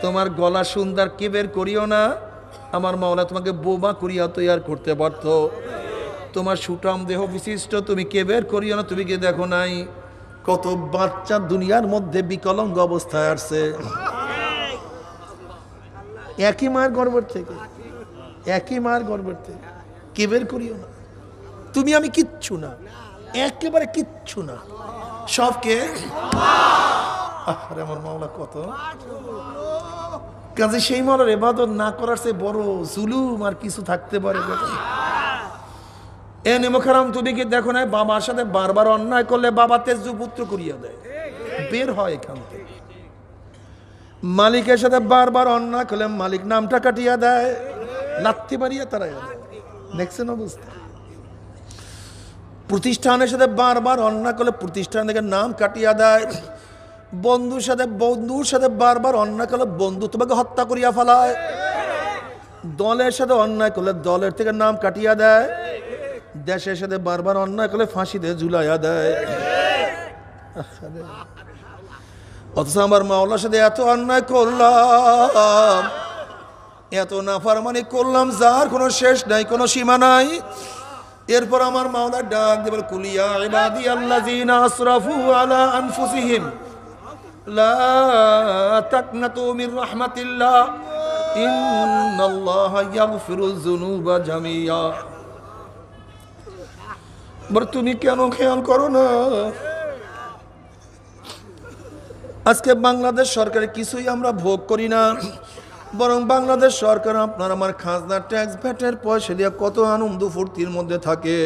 তোমার গলা সুন্দর কিবের করিও না, আমার মাওলা তোমাকে বোবা করিয়া তৈয়ার করতে পারতো। তোমার সুঠাম দেহ বিশিষ্ট তুমি কেবের করিও না। তুমি কি দেখো নাই কত বাচ্চা দুনিয়ার মধ্যে বিকলাঙ্গ অবস্থায় আসছে একই মায়ের গর্ভের থেকে, একই মায়ের গর্ভের থেকে। কেবের করিও না। তুমি আমি কিচ্ছু না, একেবারে কিচ্ছু না। সবকে আমার মাওলা কত কাজে, সেই মাওলার ইবাদত না করার চেয়ে বড় জুলুম আর কিছু থাকতে পারে? এ নেমখারাম, তুমি কি দেখো না বাবার সাথে বারবার অন্যায় করলে বাবা তেজ পুত্র করিয়া দেয়, বের হয় এখান থেকে। মালিকের সাথে বারবার অন্যায় করলে মালিক নামটা কাটিয়া দেয়, লাথি মারিয়া তারা দেখছেন অবস্থা। প্রতিষ্ঠানের সাথে বারবার অন্যায় করলে প্রতিষ্ঠান থেকে নাম কাটিয়া দেয়। বন্ধুর সাথে বারবার অন্যায় করলে বন্ধু তোমাকে হত্যা করিয়া ফেলায়। দলের সাথে অন্যায় করলে দলের থেকে নাম কাটিয়া দেয়। দেশের সাথে বারবার অন্যায় করলে ফাঁসিতে ঝুলাইয়া দেয়। অথচ আমার মাওলার সাথে এত অন্যায় করলাম, এত নাফরমানি করলাম, যার কোনো শেষ নাই, কোনো সীমা নাই। এরপর আমার মাওলা ডাক দিয়ে বলে, কুলিয়া ইবাদিয়াল্লাযিনা আসরাফু আলা আনফুসিহিম লা তাকনাতু মির রাহমাতিল্লাহ ইন্নাল্লাহা ইয়াগফিরুয যুনুবা জামিয়া। বলে তুমি কেন খেয়াল করো না? আজকে বাংলাদেশ সরকারের কিছুই আমরা ভোগ করি না, বরং বাংলাদেশ সরকার আপনার আমার খাজনা ট্যাক্স ভ্যাটের পয়সা দিয়ে কত আনন্দ ফুর্তির মধ্যে থাকে।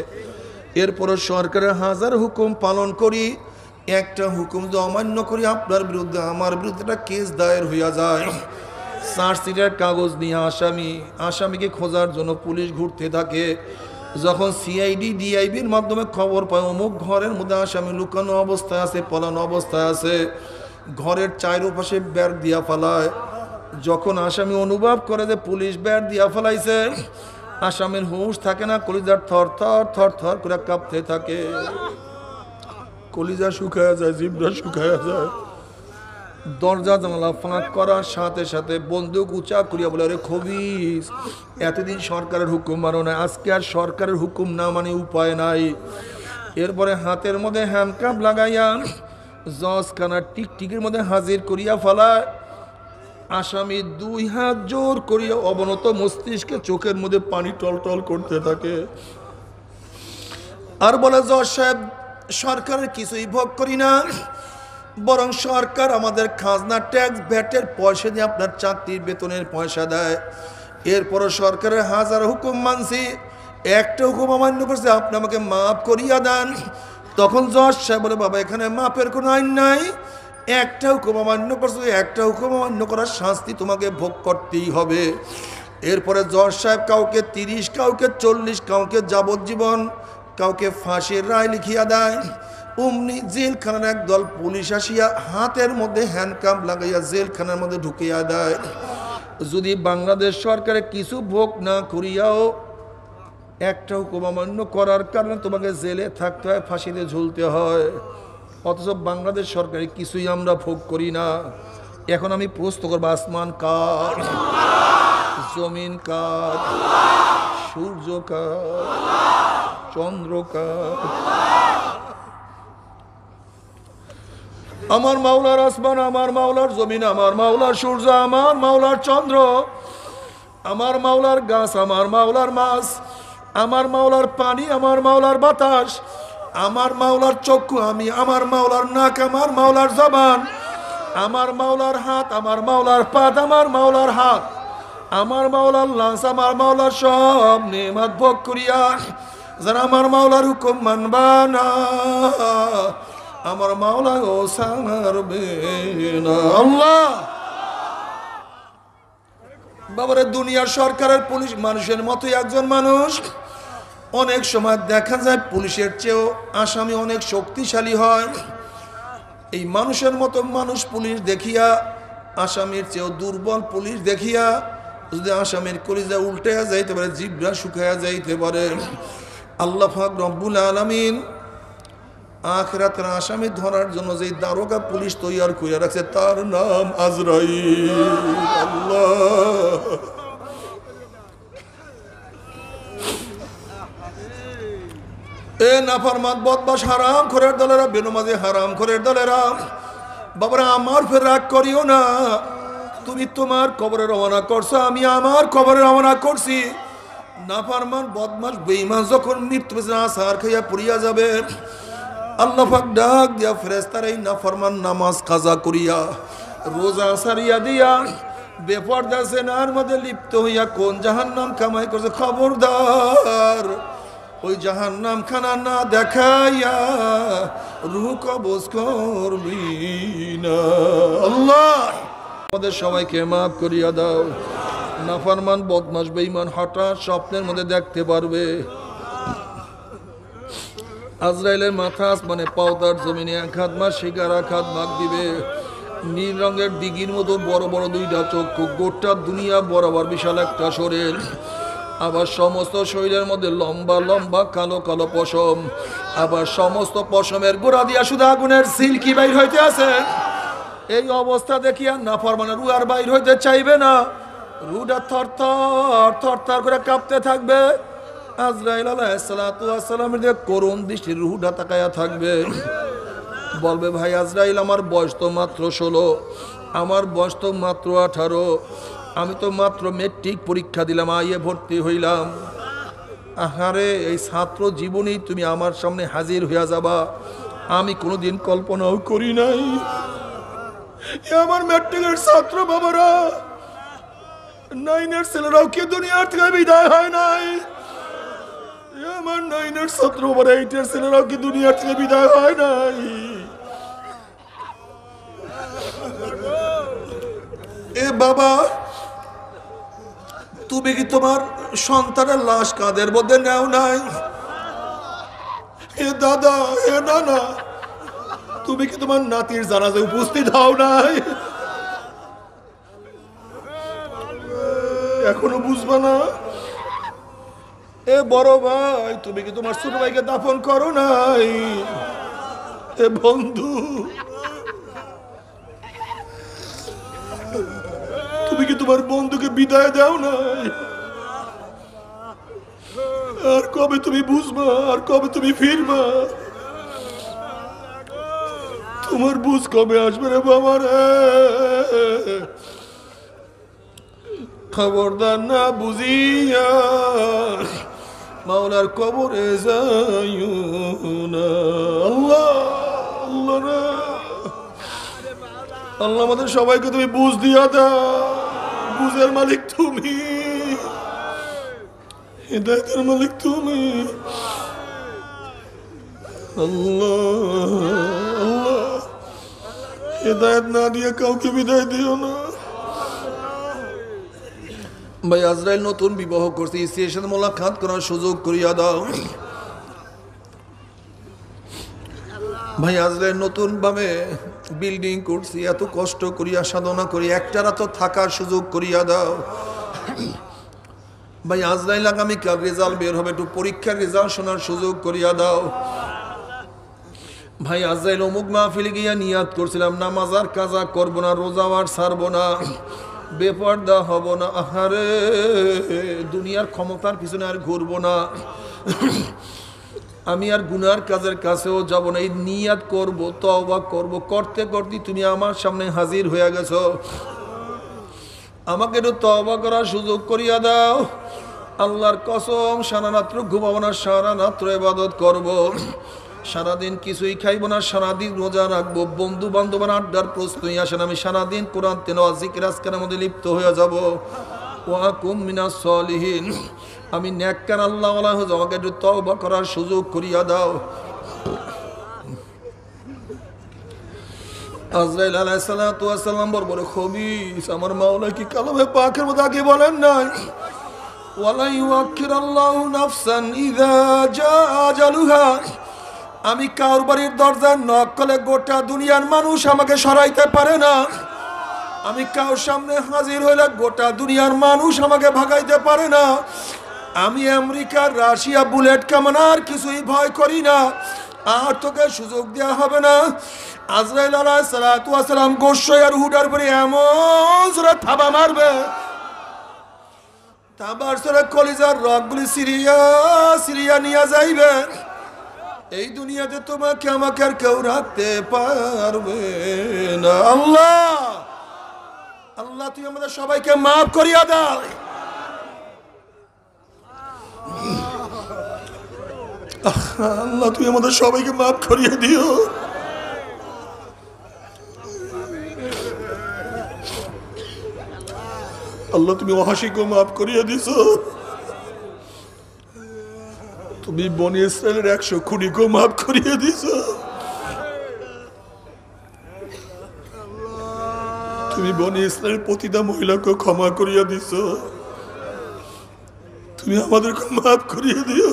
এরপরও সরকারের 1000 হুকুম পালন করি, একটা হুকুম যদি অমান্য করি আপনার বিরুদ্ধে আমার বিরুদ্ধে একটা কেস দায়ের হইয়া যায়। চার্জশিটের কাগজ নিয়ে আসামিকে খোঁজার জন্য পুলিশ ঘুরতে থাকে। যখন সিআইডি ডিআইবির মাধ্যমে খবর পায় অমুক ঘরের মধ্যে আসামি লুকানো অবস্থায় আছে, পলানো অবস্থায় আছে, ঘরের চারপাশে বেড় দিয়া ফেলায়। যখন আসামি অনুভব করে যে পুলিশ বেড় দিয়া ফেলাইছে, আসামির হুঁশ থাকে না, কলিজার থর থর থর থর করে কাঁপতে থাকে, কলিজা শুকায়া যায়, জিভটা শুকায়া যায়। দরজা জানালা ফাঁক করার সাথে সাথে বন্দুক উঁচা করিয়া বলে, আরে খবিস, এতদিন সরকারের হুকুম মানো না, আজকে আর সরকারের হুকুম না মানে উপায় নাই। এরপরে হাতের মধ্যে হ্যান্ডকাপ লাগাইয়া জজখানার টিকটিকির মধ্যে হাজির করিয়া ফেলায়। আসামি দুই হাত জোর করিয়া অবনত মস্তিষ্কে চোখের মধ্যে পানি টলটল করতে থাকে আর বলে, জজ সাহেব, সরকারের কিছুই ভোগ করি না, বরং সরকার আমাদের খাজনা ট্যাক্স ভ্যাটের পয়সা দিয়ে আপনার চাকরির বেতনের পয়সা দেয়। এরপরও সরকারের হাজার হুকুম মানছি, একটা হুকুম অমান্য করছে, আপনি আমাকে মাফ করিয়া দেন। তখন জজ সাহেব বলে, বাবা, এখানে মাপের কোনো আইন নাই, একটা হুকুম অমান্য করছে, একটা হুকুম অমান্য করার শাস্তি তোমাকে ভোগ করতেই হবে। এরপরে জজ সাহেব কাউকে 30, কাউকে 40, কাউকে যাবজ্জীবন, কাউকে ফাঁসির রায় লিখিয়া দেয়। অমনি জেলখানার একদল পুলিশ আসিয়া হাতের মধ্যে হ্যান্ডকাপ লাগাইয়া জেলখানার মধ্যে ঢুকিয়া দেয়। যদি বাংলাদেশ সরকারে কিছু ভোগ না করিয়াও একটা হুকুম অমান্য করার কারণে তোমাকে জেলে থাকতে হয়, ফাঁসিতে ঝুলতে হয়, অথচ বাংলাদেশ সরকারে কিছুই আমরা ভোগ করি না। এখন আমি প্রশ্ন করবো, আসমান কার, জমিন কার, সূর্য কার, চন্দ্র কার? আমার মাওলার আসমান, আমার মাওলার জমিন, আমার মাওলার সূর্য, আমার মাওলার চন্দ্র, আমার মাওলার গাছ, আমার মাওলার মাছ, আমার মাওলার পানি, আমার মাওলার বাতাস, আমার মাওলার চক্ষু, আমার মাওলার নাক, আমার মাওলার জবান, আমার মাওলার হাত, আমার মাওলার পাত, আমার মাওলার হাত, আমার মাওলার লাঞ্চ, আমার মাওলার সব নেয়ামত ভোগ করিয়া যারা আমার মাওলার হুকুম মানবা না, আমার মাওলা ও সারবে না। আল্লাহ বাবারে, দুনিয়ার সরকারের পুলিশ মানুষের মতোই একজন মানুষ। অনেক সময় দেখা যায় পুলিশের চেয়েও আসামি অনেক শক্তিশালী হয়। এই মানুষের মতো মানুষ পুলিশ দেখিয়া, আসামির চেয়েও দুর্বল পুলিশ দেখিয়া যদি আসামির কলিজা উল্টে যাইতে পারে, জিভটা শুকায়া যাইতে পারে। আল্লাহ পাক রব্বুল আলামিন আখিরাতের আসামি ধরার জন্য যে দারোগা পুলিশ তৈরি করে রাখছে, তার নাম আজরাইল। আল্লাহ, এ নাফরমান বদমাশ হারাম খোরের দলেরা, বেনমাজি হারাম খোরের দলেরা, বাবারা, আমার ফের রাগ করিও না। তুমি তোমার কবরে রওনা করছো, আমি আমার কবরে রওনা করছি। নাফরমান বদমাশ বেঈমান যখন মৃত্যু আসার খাইয়া পড়িয়া যাবে, আল্লাহ পাক ডাক দিয়া ফেরেশতারা এই নাফরমান নামাজ কাজা করিয়া, রোজা সারিয়া দিয়া, বেপরদা জেনার মধ্যে লিপ্ত হইয়া কোন জাহান্নাম কামাই করছে, খবরদার ওই জাহান্নাম খানা না দেখাইয়া রূহ কবজ করবি না। আল্লাহ আমাদের সবাইকে মাফ করিয়া দাও। নাফরমান বদমাশ বেঈমান হঠাৎ স্বপ্নের মধ্যে দেখতে পারবে আজরাইলের মাথা আসমানে, পাওদার জমিনে এক হাত মাস শিকার, এক হাত ভাগ দিবে। নীল রঙের দিঘির মতো বড় বড় দুইটা চক্ষু, গোটা দুনিয়া বরাবর বিশাল একটা শরীর, আবার সমস্ত শরীরের মধ্যে লম্বা লম্বা কালো কালো পশম, আবার সমস্ত পশমের গোড়া দিয়া শুধু আগুনের সিল্কি বাইর হইতে আছে। এই অবস্থা দেখিয়া নাফরমানের রূহ আর বাইর হইতে চাইবে না, রূহটা থরথর থরথর করে কাঁপতে থাকবে। আজরাইল আলাইহিস সালাতু ওয়াস সালামের দিকে করুণ দৃষ্টির রূহটা তাকায়া থাকবে, বলবে, ভাই আজরাইল, আমার বয়স তো মাত্র 16, আমার বয়স তো মাত্র 18, আমি তো মাত্র মেট্রিক পরীক্ষা দিলাম, আইয়ে ভর্তি হইলাম। আহারে, এই ছাত্র জীবনেই তুমি আমার সামনে হাজির হইয়া যাবা, আমি কোনোদিন কল্পনাও করি নাই। আমার মেট্রিকের ছাত্র বাবারা, 9-এর ছেলেরাও কি দুনিয়ার থেকে বিদায় হয় নাই? আমার 9-এর ছাত্র বাবারা, 8-এর ছেলেরাও কি দুনিয়ার থেকে বিদায় হয় নাই? এ বাবা, তুমি কি তোমার সন্তানের লাশ কাঁধের মধ্যে নেও নাই? এ দাদা, এ নানা, তুমি কি তোমার নাতির জানাজায় উপস্থিত হও নাই? এখনো বুঝবা না? এ বড় ভাই, তুমি কি তোমার ছোট ভাইকে দাফন করো নাই? এ বন্ধু, তুমি কি তোমার বন্ধুকে বিদায় দাও নাই? আর কবে তুমি বুঝবা? আর কবে তুমি ফিরবা? তোমার বুঝ কবে আসবে রে বাবা রে? খবরদার না বুঝিয়া মাওলার কবরে যাইও না। আল্লাহ, আল্লাহ রে, আল্লাহ আমাদের সবাইকে তুমি বুঝ দিয়া দাও। বুঝের মালিক তুমি, হিদায়াতের মালিক তুমি। আল্লাহ, আল্লাহ, হিদায়াত না দিয়ে কাউকে বিদায় দিও না। ভাই আজরাইল নতুন বিবাহ করছে, স্ত্রীর সাথে মোলাকাত করার সুযোগ করিয়া দাও। ভাই আজরাইল নতুন ভাবে বিল্ডিং করছি, এত কষ্ট করিয়া সাধনা করি, একটারা তো থাকার সুযোগ করিয়া দাও। ভাই আজরাইল আগামীকাল রেজাল্ট বের হবে, একটু পরীক্ষার রেজাল্ট শোনার সুযোগ করিয়া দাও। ভাই আজরাইল অমুক মাহফিলে গিয়া নিয়াত করছিলাম, নামাজ আর কাজা করবো না, রোজা আর ছাড়বো না, বেপর্দা হব না, আহারে দুনিয়ার ক্ষমতার পিছনে আর ঘুরবো না, আমি আর গুনার কাজের কাছেও যাব না, এই নিয়াত করবো, তওবা করব। করতে করতে তুমি আমার সামনে হাজির হয়ে গেছো, আমাকে একটু তওবা করার সুযোগ করিয়া দাও। আল্লাহর কসম, সারা রাত্র ঘুমাবো না, সারা রাত্র ইবাদত করব, সারাদিন কিছুই খাইব না, সারাদিন রোজা রাখবো, বন্ধু বান্ধবের আড্ডার প্রশ্নই আসে না, আমি সারাদিন কোরআন তেলাওয়াত জিকির আজকারের মধ্যে লিপ্ত হয়ে যাব। ওয়া কুম মিনাস সলিহিন, আমি নেককার আল্লাহ ওয়ালা হয়ে যাবো, আমাকে একটু তওবা করার সুযোগ করিয়া দাও। আজরাইল আলাইহিস সালাতু ওয়াস সালাম বড় খবিস, আমার মাওলা কি কালামে পাকের মধ্যে আগে বলেন নাই, ওয়ালা ইউআখিরুল্লাহু নাফসান ইযা জাআ আজালুহা, আমি কার বাড়ির দরজায় নক করলে গোটা দুনিয়ার মানুষ আমাকে সরাইতে পারে না, আমি কার সামনে হাজির হইলে গোটা দুনিয়ার মানুষ আমাকে ভাগাইতে পারে না, আমি আমেরিকার রাশিয়া বুলেট কামানার কিছুই ভয় করি না, আর তোকে সুযোগ দেওয়া হবে না। আজরাইল আলাইহিস সালাতু ওয়াস সালাম গোশয় আর হুডার পরে এমন জোরে থাবা মারবে, তারপর জোরে কলিজার রগগুলি সিরিয়া সিরিয়া নিয়ে যাইবে। এই দুনিয়াতে তোমাকে আমাকে আর কেউ রাখতে পারবে না। আল্লাহ, আল্লাহ তুই আমাদের সবাইকে মাফ করিয়া দাও। আল্লাহ তুই আমাদের সবাইকে মাফ করিয়া দিও। আল্লাহ তুমি ওয়াহাশিকে মাফ করিয়া দিছো, তুমি বনি ইসরায়েলের 100 খুনিকে মাফ করিয়ে দিছো, তুমি বনি ইসরায়েলের প্রতিটা মহিলাকে ক্ষমা করিয়া দিছো, তুমি আমাদেরকে মাফ করিয়ে দিও।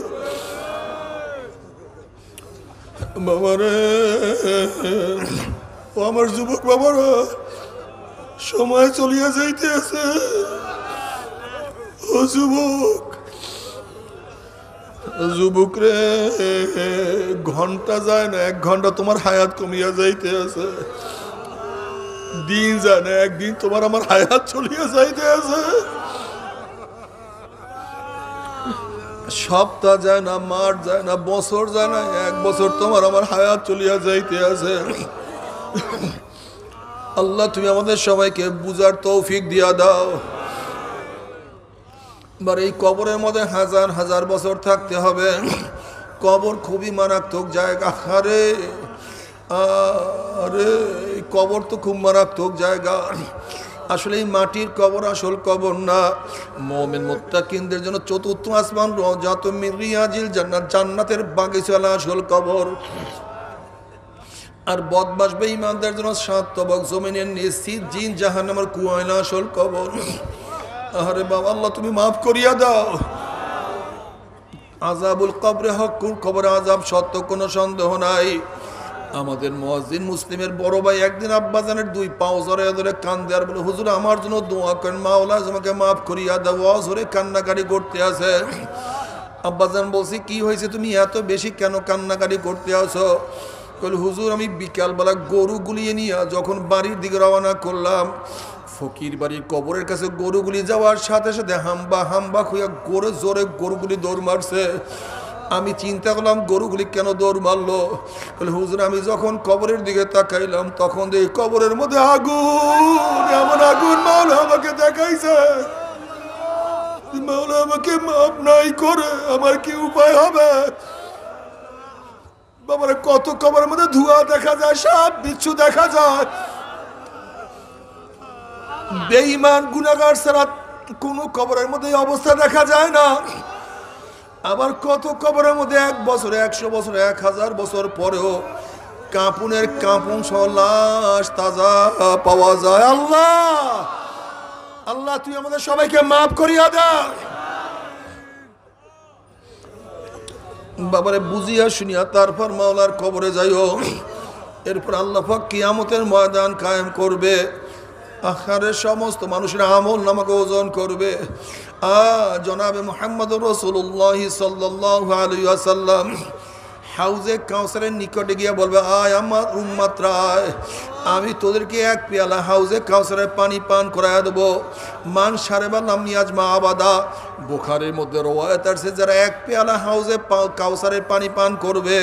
বাবারে, ও আমার যুবক বাবারা, সময় চলিয়া যাইতে আছে। ও যুবক, যুবক রে, ঘন্টা যায় না, 1 ঘন্টা তোমার হায়াত কমিয়া যাইতে আছে, দিন যায় না, একদিন তোমার আমার হায়াত চলিয়া যাইতে আছে, সপ্তাহ যায় না, মাস যায় না, বছর যায় না, 1 বছর তোমার আমার হায়াত চলিয়া যাইতে আছে। আল্লাহ তুমি আমাদের সবাইকে বুঝার তৌফিক দিয়া দাও। এই কবরের মধ্যে 1000 বছর থাকতে হবে, কবর খুবই মারাত্মক জায়গা। আরে আরে, কবর তো খুব মারাত্মক জায়গা। আসলে এই মাটির কবর আসল কবর না, মুমিন মুত্তাকিনদের জন্য 4th আসমান রাওযাতুম মিন রিয়াজিল জান্নাত, জান্নাতের বাগিচা আসল কবর। আর বদমাশ বেঈমানদের জন্য 7 তবক জমিনের নিচে জিন জাহান্নামের কুয়ায়না আসল কবর। আরে বাবা আল্লাহ তুমি মাফ করিয়া দাও। আযাবুল কবরে হক, কবরে আযাব সত্য, কোনো সন্দেহ নাই। আমাদের মুয়াজ্জিন মুসলিমের বড় ভাই একদিন আব্বাজানের দুই পাও জড়াইয়া ধরে কান্দে আর বলে, হুজুর আমার জন্য দোয়া করেন, মাওলা আমাকে মাফ করিয়া দাও। অঝরে কান্নাকাটি করতে আছে। আব্বাজান বলছি কি হয়েছে, তুমি এত বেশি কেন কান্নাকাটি করতে আছো? বলে হুজুর আমি বিকালবেলা গরু গুলিয়ে নিয়ে যখন বাড়ির দিকে রওনা করলাম, ফকির বাড়ির কবরের কাছে গরুগুলি যাওয়ার সাথে সাথে হাম্বা হাম্বা হইয়া জোরে গরুগুলি দৌড় মারছে। আমি চিন্তা করলাম গরুগুলি কেন দৌড় মারলো। বলে হুজুর আমি যখন কবরের দিকে তাকাইলাম তখন দেখি কবরের মধ্যে আগুন, এমন আগুন মাওলা আমাকে দেখাইছে। মাওলা আমাকে মাফ নাই করে আমার কি উপায় হবে? বাবারে কত কবরের মধ্যে ধোঁয়া দেখা যায়, সাপ বিচ্ছু দেখা যায়। বেঈমান গুনাহগার ছাড়া কোন কবরের মধ্যে এই অবস্থা দেখা যায় না। আবার কত কবরের মধ্যে 1 বছর 100 বছর 1000 বছর পরেও কাঁপুনের কাঁপুন সহ লাশ তাজা পাওয়া যায়। আল্লাহ আল্লাহ তুই আমাদের সবাইকে মাফ করিয়া দাও। বাবারে বুঝিয়া শুনিয়া তারপর মাওলার কবরে যাইও। এরপর আল্লাহ পাক কিয়ামতের ময়দান কায়েম করবে। আখিরাতের সমস্ত মানুষের আমল নামাকে ওজন করবে। জনাবে মুহাম্মদুর রাসূলুল্লাহ সাল্লাল্লাহু আলাইহি ওয়াসাল্লাম হাউজে কাউসারের নিকটে গিয়ে বলবে, আয় আমার উম্মতরা আয়, আমি তোদেরকে এক পেয়ালা হাউজে কাউসারের পানি পান করায়া দেবো। মান সারেবা লাম ইয়াজমা আবাদা, বুখারীর মধ্যে রওয়ায়াত আছে যারা এক পেয়ালা হাউজে কাউসারের পানি পান করবে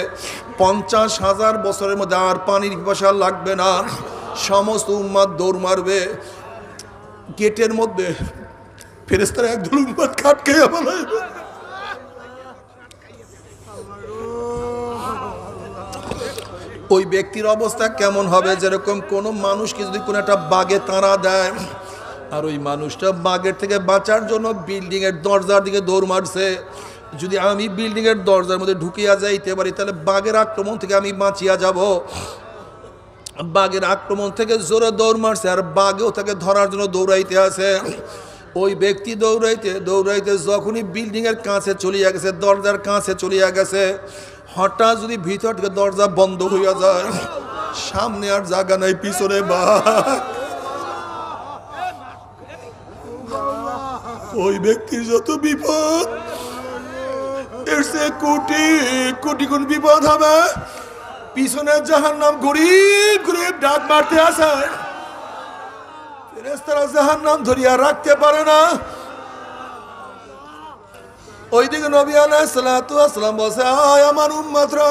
50,000 বছরের মধ্যে আর পানির পিপাসা লাগবে না। সমস্ত উম্মত দৌড় মারবে। গেটের মধ্যে ফেরেশতারা একদল উম্মত খাট খেয়ে বলাইবে। ওই ব্যক্তির অবস্থা কেমন হবে? যেরকম কোন মানুষকে যদি কোনো একটা বাগে তাড়া দেয় আর ওই মানুষটা বাগের থেকে বাঁচার জন্য বিল্ডিং এর দরজার দিকে দৌড় মারছে, যদি আমি বিল্ডিং এর দরজার মধ্যে ঢুকিয়া যাইতে পারি তাহলে বাঘের আক্রমণ থেকে আমি বাঁচিয়া যাব। বাঘের আক্রমণ থেকে জোরে দৌড় মারছে আর বাঘেও তাকে ধরার জন্য দৌড়াইতে আছে। ওই ব্যক্তি দৌড়াইতে দৌড়াইতে যখনই বিল্ডিং এর কাছে চলিয়া গেছে, দরজার কাছে চলিয়া গেছে, হঠাৎ যদি ভিতর থেকে দরজা বন্ধ হইয়া যায়, সামনে আর জায়গা নাই, পিছনে বাঘ। ওই ব্যক্তির যত বিপদ, এর সে কোটি কোটি গুণ বিপদ হবে। পিছনে জাহান্নাম গরিব গরিব ডাক মারতে আসে, ফেরেশতারা জাহান্নাম ধরিয়া রাখতে পারে না। ওইদিকে নবী আলাইহিস সালাতু ওয়াস সালাম বলছে, আয় আমার উম্মতরা,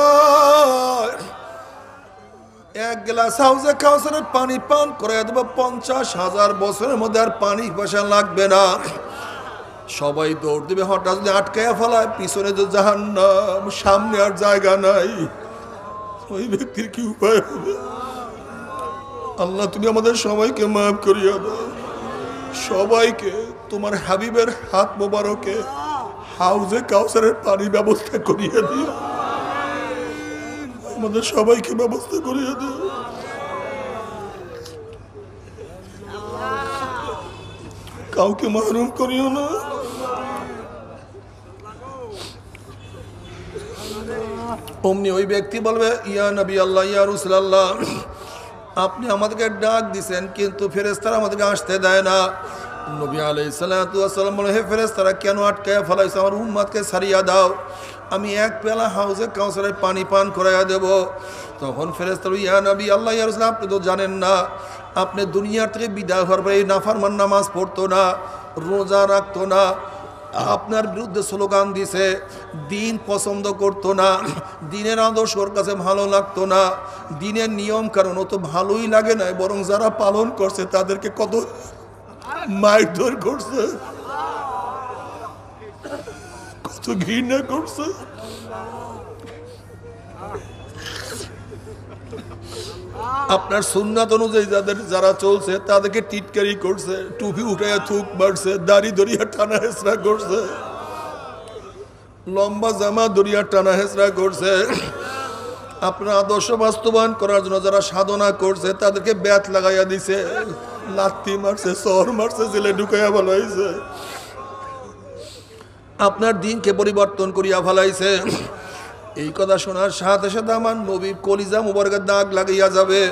এক গ্লাস হাউজে কাউসারের পানি পান করে দেব, 50,000 বছরের মধ্যে আর পানি পিপাসা লাগবে না। সবাই দৌড় দিবে। হঠাৎ যদি আটকায়া ফেলায়, পিছনে যে জাহান্নাম, সামনে আর জায়গা নাই, ওই ব্যক্তির কি উপায় হবে? আল্লাহ তুমি আমাদের সবাইকে মাফ করিয়া দাও। সবাইকে তোমার হাবিবের হাত মোবারকে হাউজে কাউসারের পানি ব্যবস্থা করিয়া দিও। আমাদের সবাইকে ব্যবস্থা করিয়া দিও। কাউকে মাহরুম করিও না। অমনি ওই ব্যক্তি বলবে, ইয়া নবী আল্লাহ, ইয়া রাসূলুল্লাহ, আপনি আমাদেরকে ডাক দিছেন কিন্তু ফেরেশতারা আমাদেরকে আসতে দেয় না। নবী আলাইহিস সালাতু ওয়াস সালাম বলে, হে ফেরেশতারা কেন আটকায়া ফেলাইছো? আমার উম্মতকে ছাড়িয়া দাও, আমি এক পেয়ালা হাউজে কাউসারের পানি পান করাইয়া দেব। তখন ফেরেশতারা, ইয়া নবী আল্লাহ, ইয়া রাসূলুল্লাহ, আপনি তো জানেন না, আপনি দুনিয়ার থেকে বিদায় হওয়ার পরে এই নাফরমান নামাজ পড়তো না, রোজা রাখতো না, আপনার বিরুদ্ধে স্লোগান দিছে, দিন পছন্দ করতো না, দিনের আদর্শ ওর কাছে ভালো লাগতো না, দিনের নিয়ম কারণ ও তো ভালোই লাগে না, বরং যারা পালন করছে তাদেরকে কত মারধর করছে, কত ঘৃণা করছে। আপনার সুন্নাত অনুযায়ী যারা চলছে তাদেরকে টিটকারি করছে, টুপি উঠাইয়া থুক মারছে, দাড়ি ধরিয়া টানা হেসরা করছে, লম্বা জামা ধরিয়া টানা হেসরা করছে। আপনার আদর্শ বাস্তবায়ন করার জন্য যারা সাধনা করছে তাদেরকে ব্যাত লাগাইয়া দিছে। লাত্তি মারছে, সর মারছে, জেলে ঢুকাইয়া ফেলাইছে, আপনার দিনকে পরিবর্তন করিয়া ফেলাইছে। এই কথা শোনার সাথে সাথে আমার নবীর কলিজা মুবারকের দাগ লাগিয়া যাবে।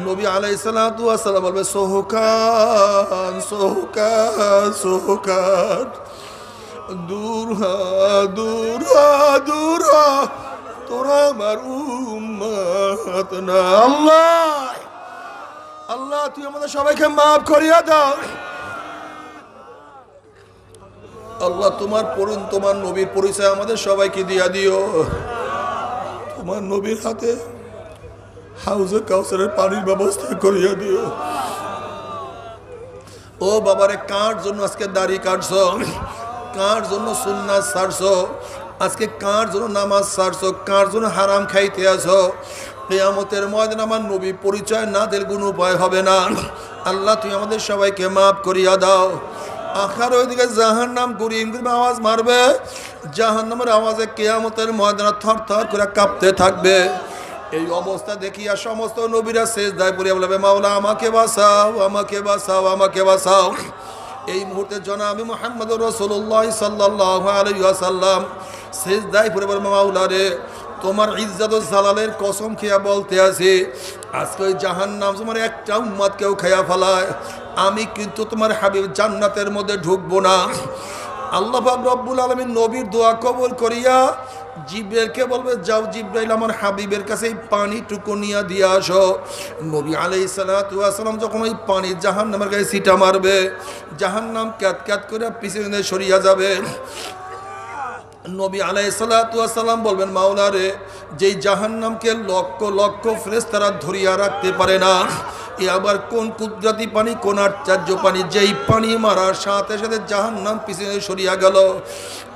নবী আলাইহিস সালাতু ওয়াস সালাম বলবে, সোহকান সোহকান সোহকান, দূর হ দূর হ দূর হ, তোরা আমার উম্মত না। আল্লাহ আল্লাহ তুই আমাদের সবাইকে মাফ করিয়া দাও। আল্লাহ তোমার পড়ুন, তোমার নবীর পরিচয় আমাদের সবাইকে দিয়া দিও। তোমার নবীর হাতে হাউজে কাউসারের পানির ব্যবস্থা করিয়া দিও। ও বাবারে, কার জন্য আজকে দাড়ি কাটছো, কার জন্য সুন্নাত ছাড়ছো, আজকে কার জন্য নামাজ ছাড়ছো, কার জন্য হারাম খাইতে আছো, কিয়ামতের ময়দানে আমার নবী পরিচয় না দিলে কোনো উপায় হবে না। আল্লাহ তুই আমাদের সবাইকে মাফ করিয়া দাও। আখার ওইদিকে জাহান্নাম গুরিম গুরিম আওয়াজ মারবে, জাহান্নামের আওয়াজে কিয়ামতের ময়দানে থর থর করে কাঁপতে থাকবে। এই অবস্থা দেখিয়া সমস্ত নবীরা সেজদায় পড়িয়া বলবে, মাওলা আমাকে বাঁচাও, আমাকে বাঁচাও, আমাকে বাঁচাও। এই মুহূর্তে জনাবে মুহাম্মদুর রাসূলুল্লাহ সাল্লাল্লাহু আলাইহি ওয়াসাল্লাম সেজদায় পড়ে বলবে, মাওলা রে, তোমার ইজ্জত ও জালালের কসম খেয়া বলতে আছি, আজকে ওই জাহান্নাম তোমার একটা উম্মতকেও খেয়া ফেলায়, আমি কিন্তু তোমার হাবিব জান্নাতের মধ্যে ঢুকবো না। আল্লাহ পাক রব্বুল আলামিন নবীর দোয়া কবুল করিয়া জিব্রাইলকে বলবে, যাও জিব্রাইল আমার হাবিবের কাছে এই পানিটুকু নিয়ে দিয়ে আসো। নবী আলাইহিস সালাতু ওয়াস সালাম যখন ওই পানি জাহান্নামের গায়ে ছিটা মারবে, জাহান্নাম ক্যাত ক্যাত করে পিছনে সরিয়া যাবে। নবী আলাইহিস সালাতু ওয়াস সালাম বলবেন, মাওলা রে, যেই জাহান্নামকে লক্ষ লক্ষ ফেরেশতারা ধরিয়া রাখতে পারে না, এ আবার কোন কুদরতি পানি, কোন আশ্চর্য পানি, যেই পানি মারার সাথে সাথে জাহান্নাম পিছনে সরিয়া গেল।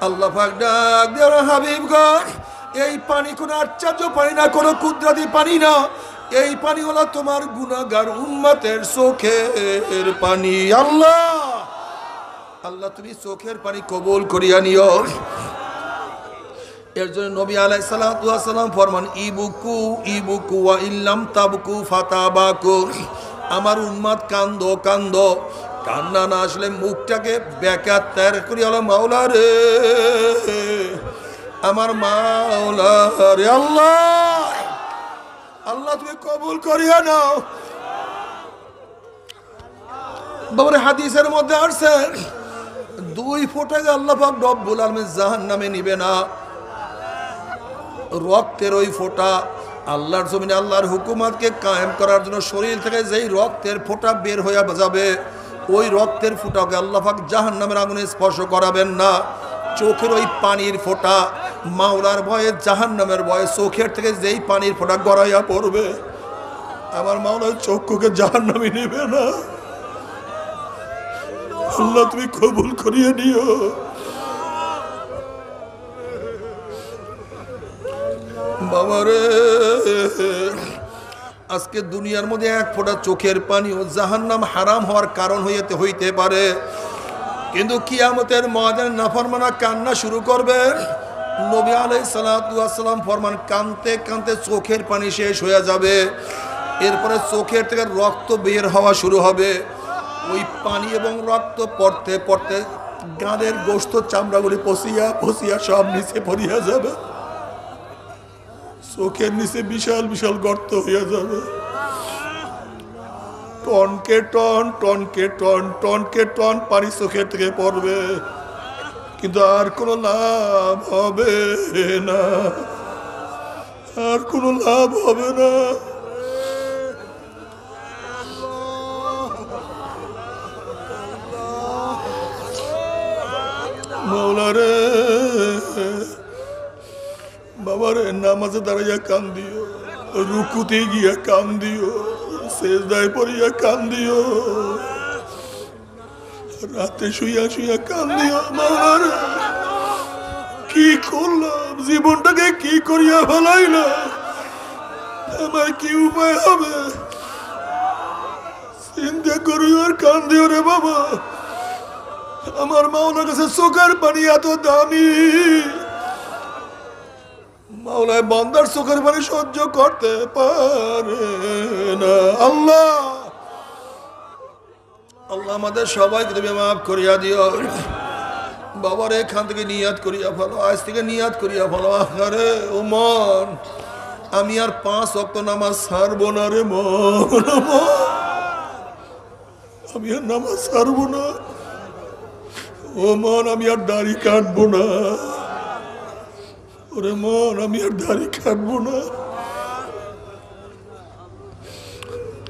আল্লাহ পাক ডাক দেওয়া, হাবিবগণ, এই পানি কোন আশ্চর্য পানি না, কোন কুদরতি পানি না, এই পানি হলো তোমার গুনাহগার উম্মতের চোখের পানি। আল্লাহ আল্লাহ তুমি চোখের পানি কবুল করিয়া নিও। এর জন্য নবী আলাইহিস সালাতু ওয়াস সালাম ফরমান, ইবুকু ইবুকু ওয়া ইল্লাম তাবকু ফাতাবাকু, আমার উম্মত কান্দো কান্দো, কান্না না আসলে মুখটাকে বেকা তের করি, আল্লাহ মাওলা রে, আমার মাওলা রে। আল্লাহ আল্লাহ তুমি কবুল করিয়া নাও। বাবার হাদিসের মধ্যে আসছে, দুই ফোঁটাকে আল্লাহ পাক রব্বুল আলামিন জাহান্নামে নিবে না। রক্তের ওই ফোঁটা আল্লাহর জমিনে আল্লাহর হুকুমতকে কায়েম করার জন্য শরীর থেকে যেই রক্তের ফোঁটা বের হয়ে যাবে, ওই রক্তের ফোঁটাকে আল্লাহ পাক জাহান্নামের আগুনে স্পর্শ করাবেন না। চোখের ওই পানির ফোঁটা, মাওলার ভয়ে জাহান্নামের ভয়ে চোখের থেকে যেই পানির ফোঁটা গড়াইয়া পড়বে, আমার মাওলার চক্ষুকে জাহান্নামে নেবে না। আল্লাহ তুমি কবুল করিয়ে নিও। বাবারে, আজকে দুনিয়ার মধ্যে এক ফোঁটা চোখের পানিও জাহান্নাম হারাম হওয়ার কারণ হইতে পারে, কিন্তু কিয়ামতের ময়দানে নাফরমানা কান্না শুরু করবে। নবী আলাইহিস সালাতু ওয়াস সালাম ফরমান, কানতে কানতে চোখের পানি শেষ হয়ে যাবে, এরপরে চোখের থেকে রক্ত বের হওয়া শুরু হবে। ওই পানি এবং রক্ত পড়তে পড়তে গাঁদের গোশত চামড়াগুলি পচিয়া পচিয়া সব নিচে পড়িয়া যাবে, চোখের নিচে বিশাল বিশাল গর্ত হইয়া যাবে। টনকে টন টনকে টন টনকে টন পানি চোখের থেকে পড়বে, কিন্তু আর কোনো লাভ হবে না, আর কোনো লাভ হবে না। মাওলারে, বাবারে, নামাজে দাঁড়াইয়া কান দিও, রুকুতে গিয়া কান দিও, সেজদায় পড়িয়া কান দিও, রাতে শুইয়া শুইয়া কান দিও। মাওলারে, কি করলাম, জীবনটাকে কি করিয়া ফেলাইলাম, আমার কি উপায় হবে, চিন্তা করি আর কান দিও রে বাবা। আমার মাওলার কাছে চোখের পানি এত দামি, মাওলায় বান্দার চোখের পানি সহ্য করতে পারে না। আল্লাহ আল্লাহ আমাদের সবাইকে তুমি মাফ করিয়া দিও। বাবার এখান থেকে নিয়াত করিয়া ফেলো, আজ থেকে নিয়াত করিয়া ফেলো। আরে ও মন, আমি আর 5 ওয়াক্ত নামাজ ছাড়বো না রে মন, আমি আর নামাজ ছাড়বো না। ও মন, আমি আর দাড়ি কাটবো না। ওরে মন, আমি আর দাড়ি কাটবো না,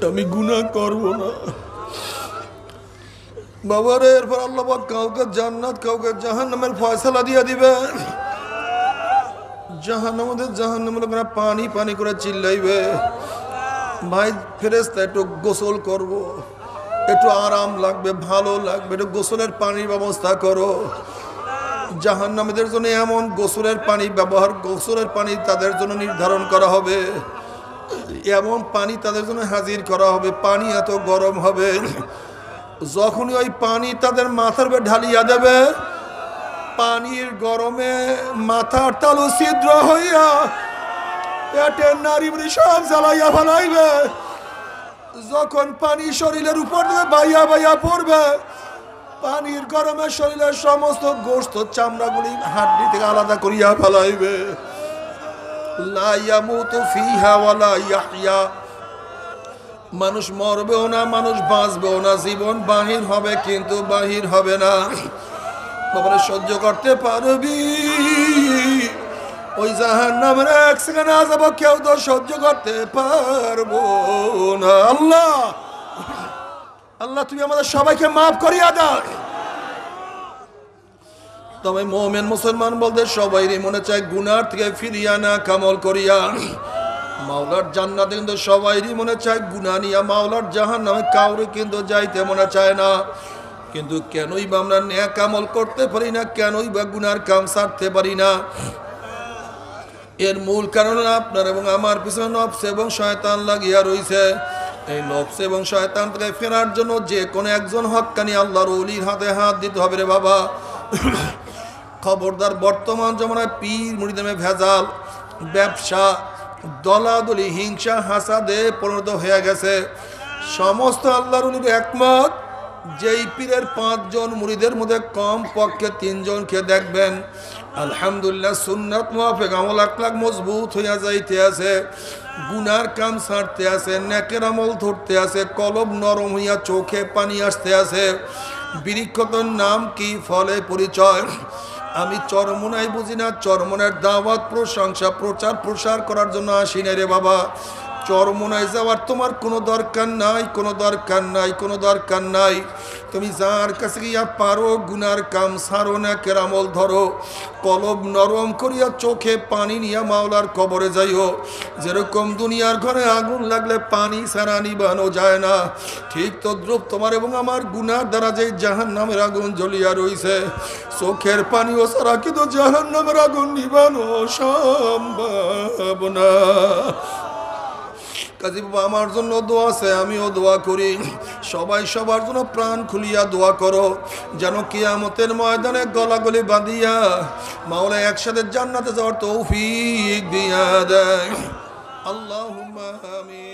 আমি গুনাহ করবো না। বাবারে এরপর আল্লাহ পাক কাউকে জান্নাত কাউকে জাহান্নামের ফয়সালা দিয়ে দিবে। জাহান্নামের লোকেরা পানি পানি করে চিল্লাইবে, ভাই ফেরেশতা একটু গোসল করব, একটু আরাম লাগবে, ভালো লাগবে, একটু গোসলের পানির ব্যবস্থা করো। জাহান্নামীদের জন্য এমন গোসলের পানি গোসলের পানি তাদের জন্য নির্ধারণ করা হবে, এমন পানি তাদের জন্য হাজির করা হবে, পানি এত গরম হবে, যখনই ওই পানি তাদের মাথার উপর ঢালিয়া দেবে, পানির গরমে মাথার তালু ছিদ্র হইয়া পেটের নাড়ি বুড়ি সব জ্বালাইয়া ফেলাইবে। যখন পানি শরীরের উপর দিয়ে বাইয়া বাইয়া পড়বে, পানির গরমে শরীরের সমস্ত গোশত চামড়াগুলি হাড্ডি থেকে আলাদা করিয়া ফেলাইবে। লা ইয়ামুতু ফিহা ওয়ালা ইয়াহইয়া, মানুষ মরবেও না, মানুষ বাঁচবেও না, জীবন বাহির হবে কিন্তু বাহির হবে না। বাবারে সহ্য করতে পারবি? ওই জাহান্নামের এক সেকেন্ড আযাব কেউ তো সহ্য করতে পারবো না। আল্লাহ আল্লাহ তুমি আমাদের সবাইকে মাফ করিয়া দাও। তবে মুমিন মুসলমান বলতে সবাইরই মনে চায় গুনার থেকে ফিরিয়া না কামল করিয়া মাওলার জান্নাতে, কিন্তু সবাইরই মনে চায় গুনাহ নিয়া মাওলার জাহান্নামে কাউরে কিন্তু যাইতে মনে চায় না। কিন্তু কেনই বা আমরা নেক আমল করতে পারি না, কেনই বা গুনার কাম ছাড়তে পারি না? এর মূল কারণ আপনার এবং আমার পিছনে নফস এবং শয়তান লাগিয়া রইছে। এই নফস এবং শয়তান থেকে ফেরার জন্য যে কোনো একজন হক্কানি আল্লাহর ওলির হাতে হাত দিতে হবে রে বাবা। খবরদার, বর্তমান জমানায় পীর মুরিদে ভেজাল, ব্যবসা, দলাদলি, হিংসা, হাসাদে পরিণত হয়ে গেছে। সমস্ত আল্লাহর ওলির একমত, যেই পীরের 5 জন মুরিদের মধ্যে কম পক্ষে 3 জনকে দেখবেন আলহামদুলিল্লাহ সুন্নাত মুআফিক আমল আকলাক মজবুত হইয়া যাইতে আছে, গুনার কাম ছাড়তে আছে, নেকের আমল ধরতে আছে, কলব নরম হইয়া চোখে পানি আসতে আছে। বৃক্ষতর নাম কি, ফলে পরিচয়। আমি চরমোনাই বুঝি না, চরমোনার দাওয়াত প্রশংসা প্রচার প্রসার করার জন্য আসি না রে বাবা। চরমোনায় যাওয়ার তোমার কোনো দরকার নাই, কোনো দরকার নাই, কোনো দরকার নাই। তুমি যার কাছে গিয়া পারো গুনার কাম সারো, না কেরামল ধরো, কলব নরম করিয়া চোখে পানি নিয়া মাওলার কবরে যাইও। যেরকম দুনিয়ার ঘরে আগুন লাগলে পানি ছাড়া নিবানো যায় না, ঠিক তদ্রুপ তোমার এবং আমার গুনার দ্বারা যে জাহান্নামের আগুন জ্বলিয়া রইছে, চোখের পানিও ছাড়া কিন্তু জাহান্নামের আগুন নিবানো সম্ভব না। কাজী বাবা আমার জন্য দোয়া আছে, আমিও দোয়া করি। সবাই সবার জন্য প্রাণ খুলিয়া দোয়া করো, যেন কিয়ামতের ময়দানে গলাগলি বাঁধিয়া মাওলা একসাথে জান্নাতে যাওয়ার তৌফিক দিয়া দেয়। আল্লাহুম্মা আমিন।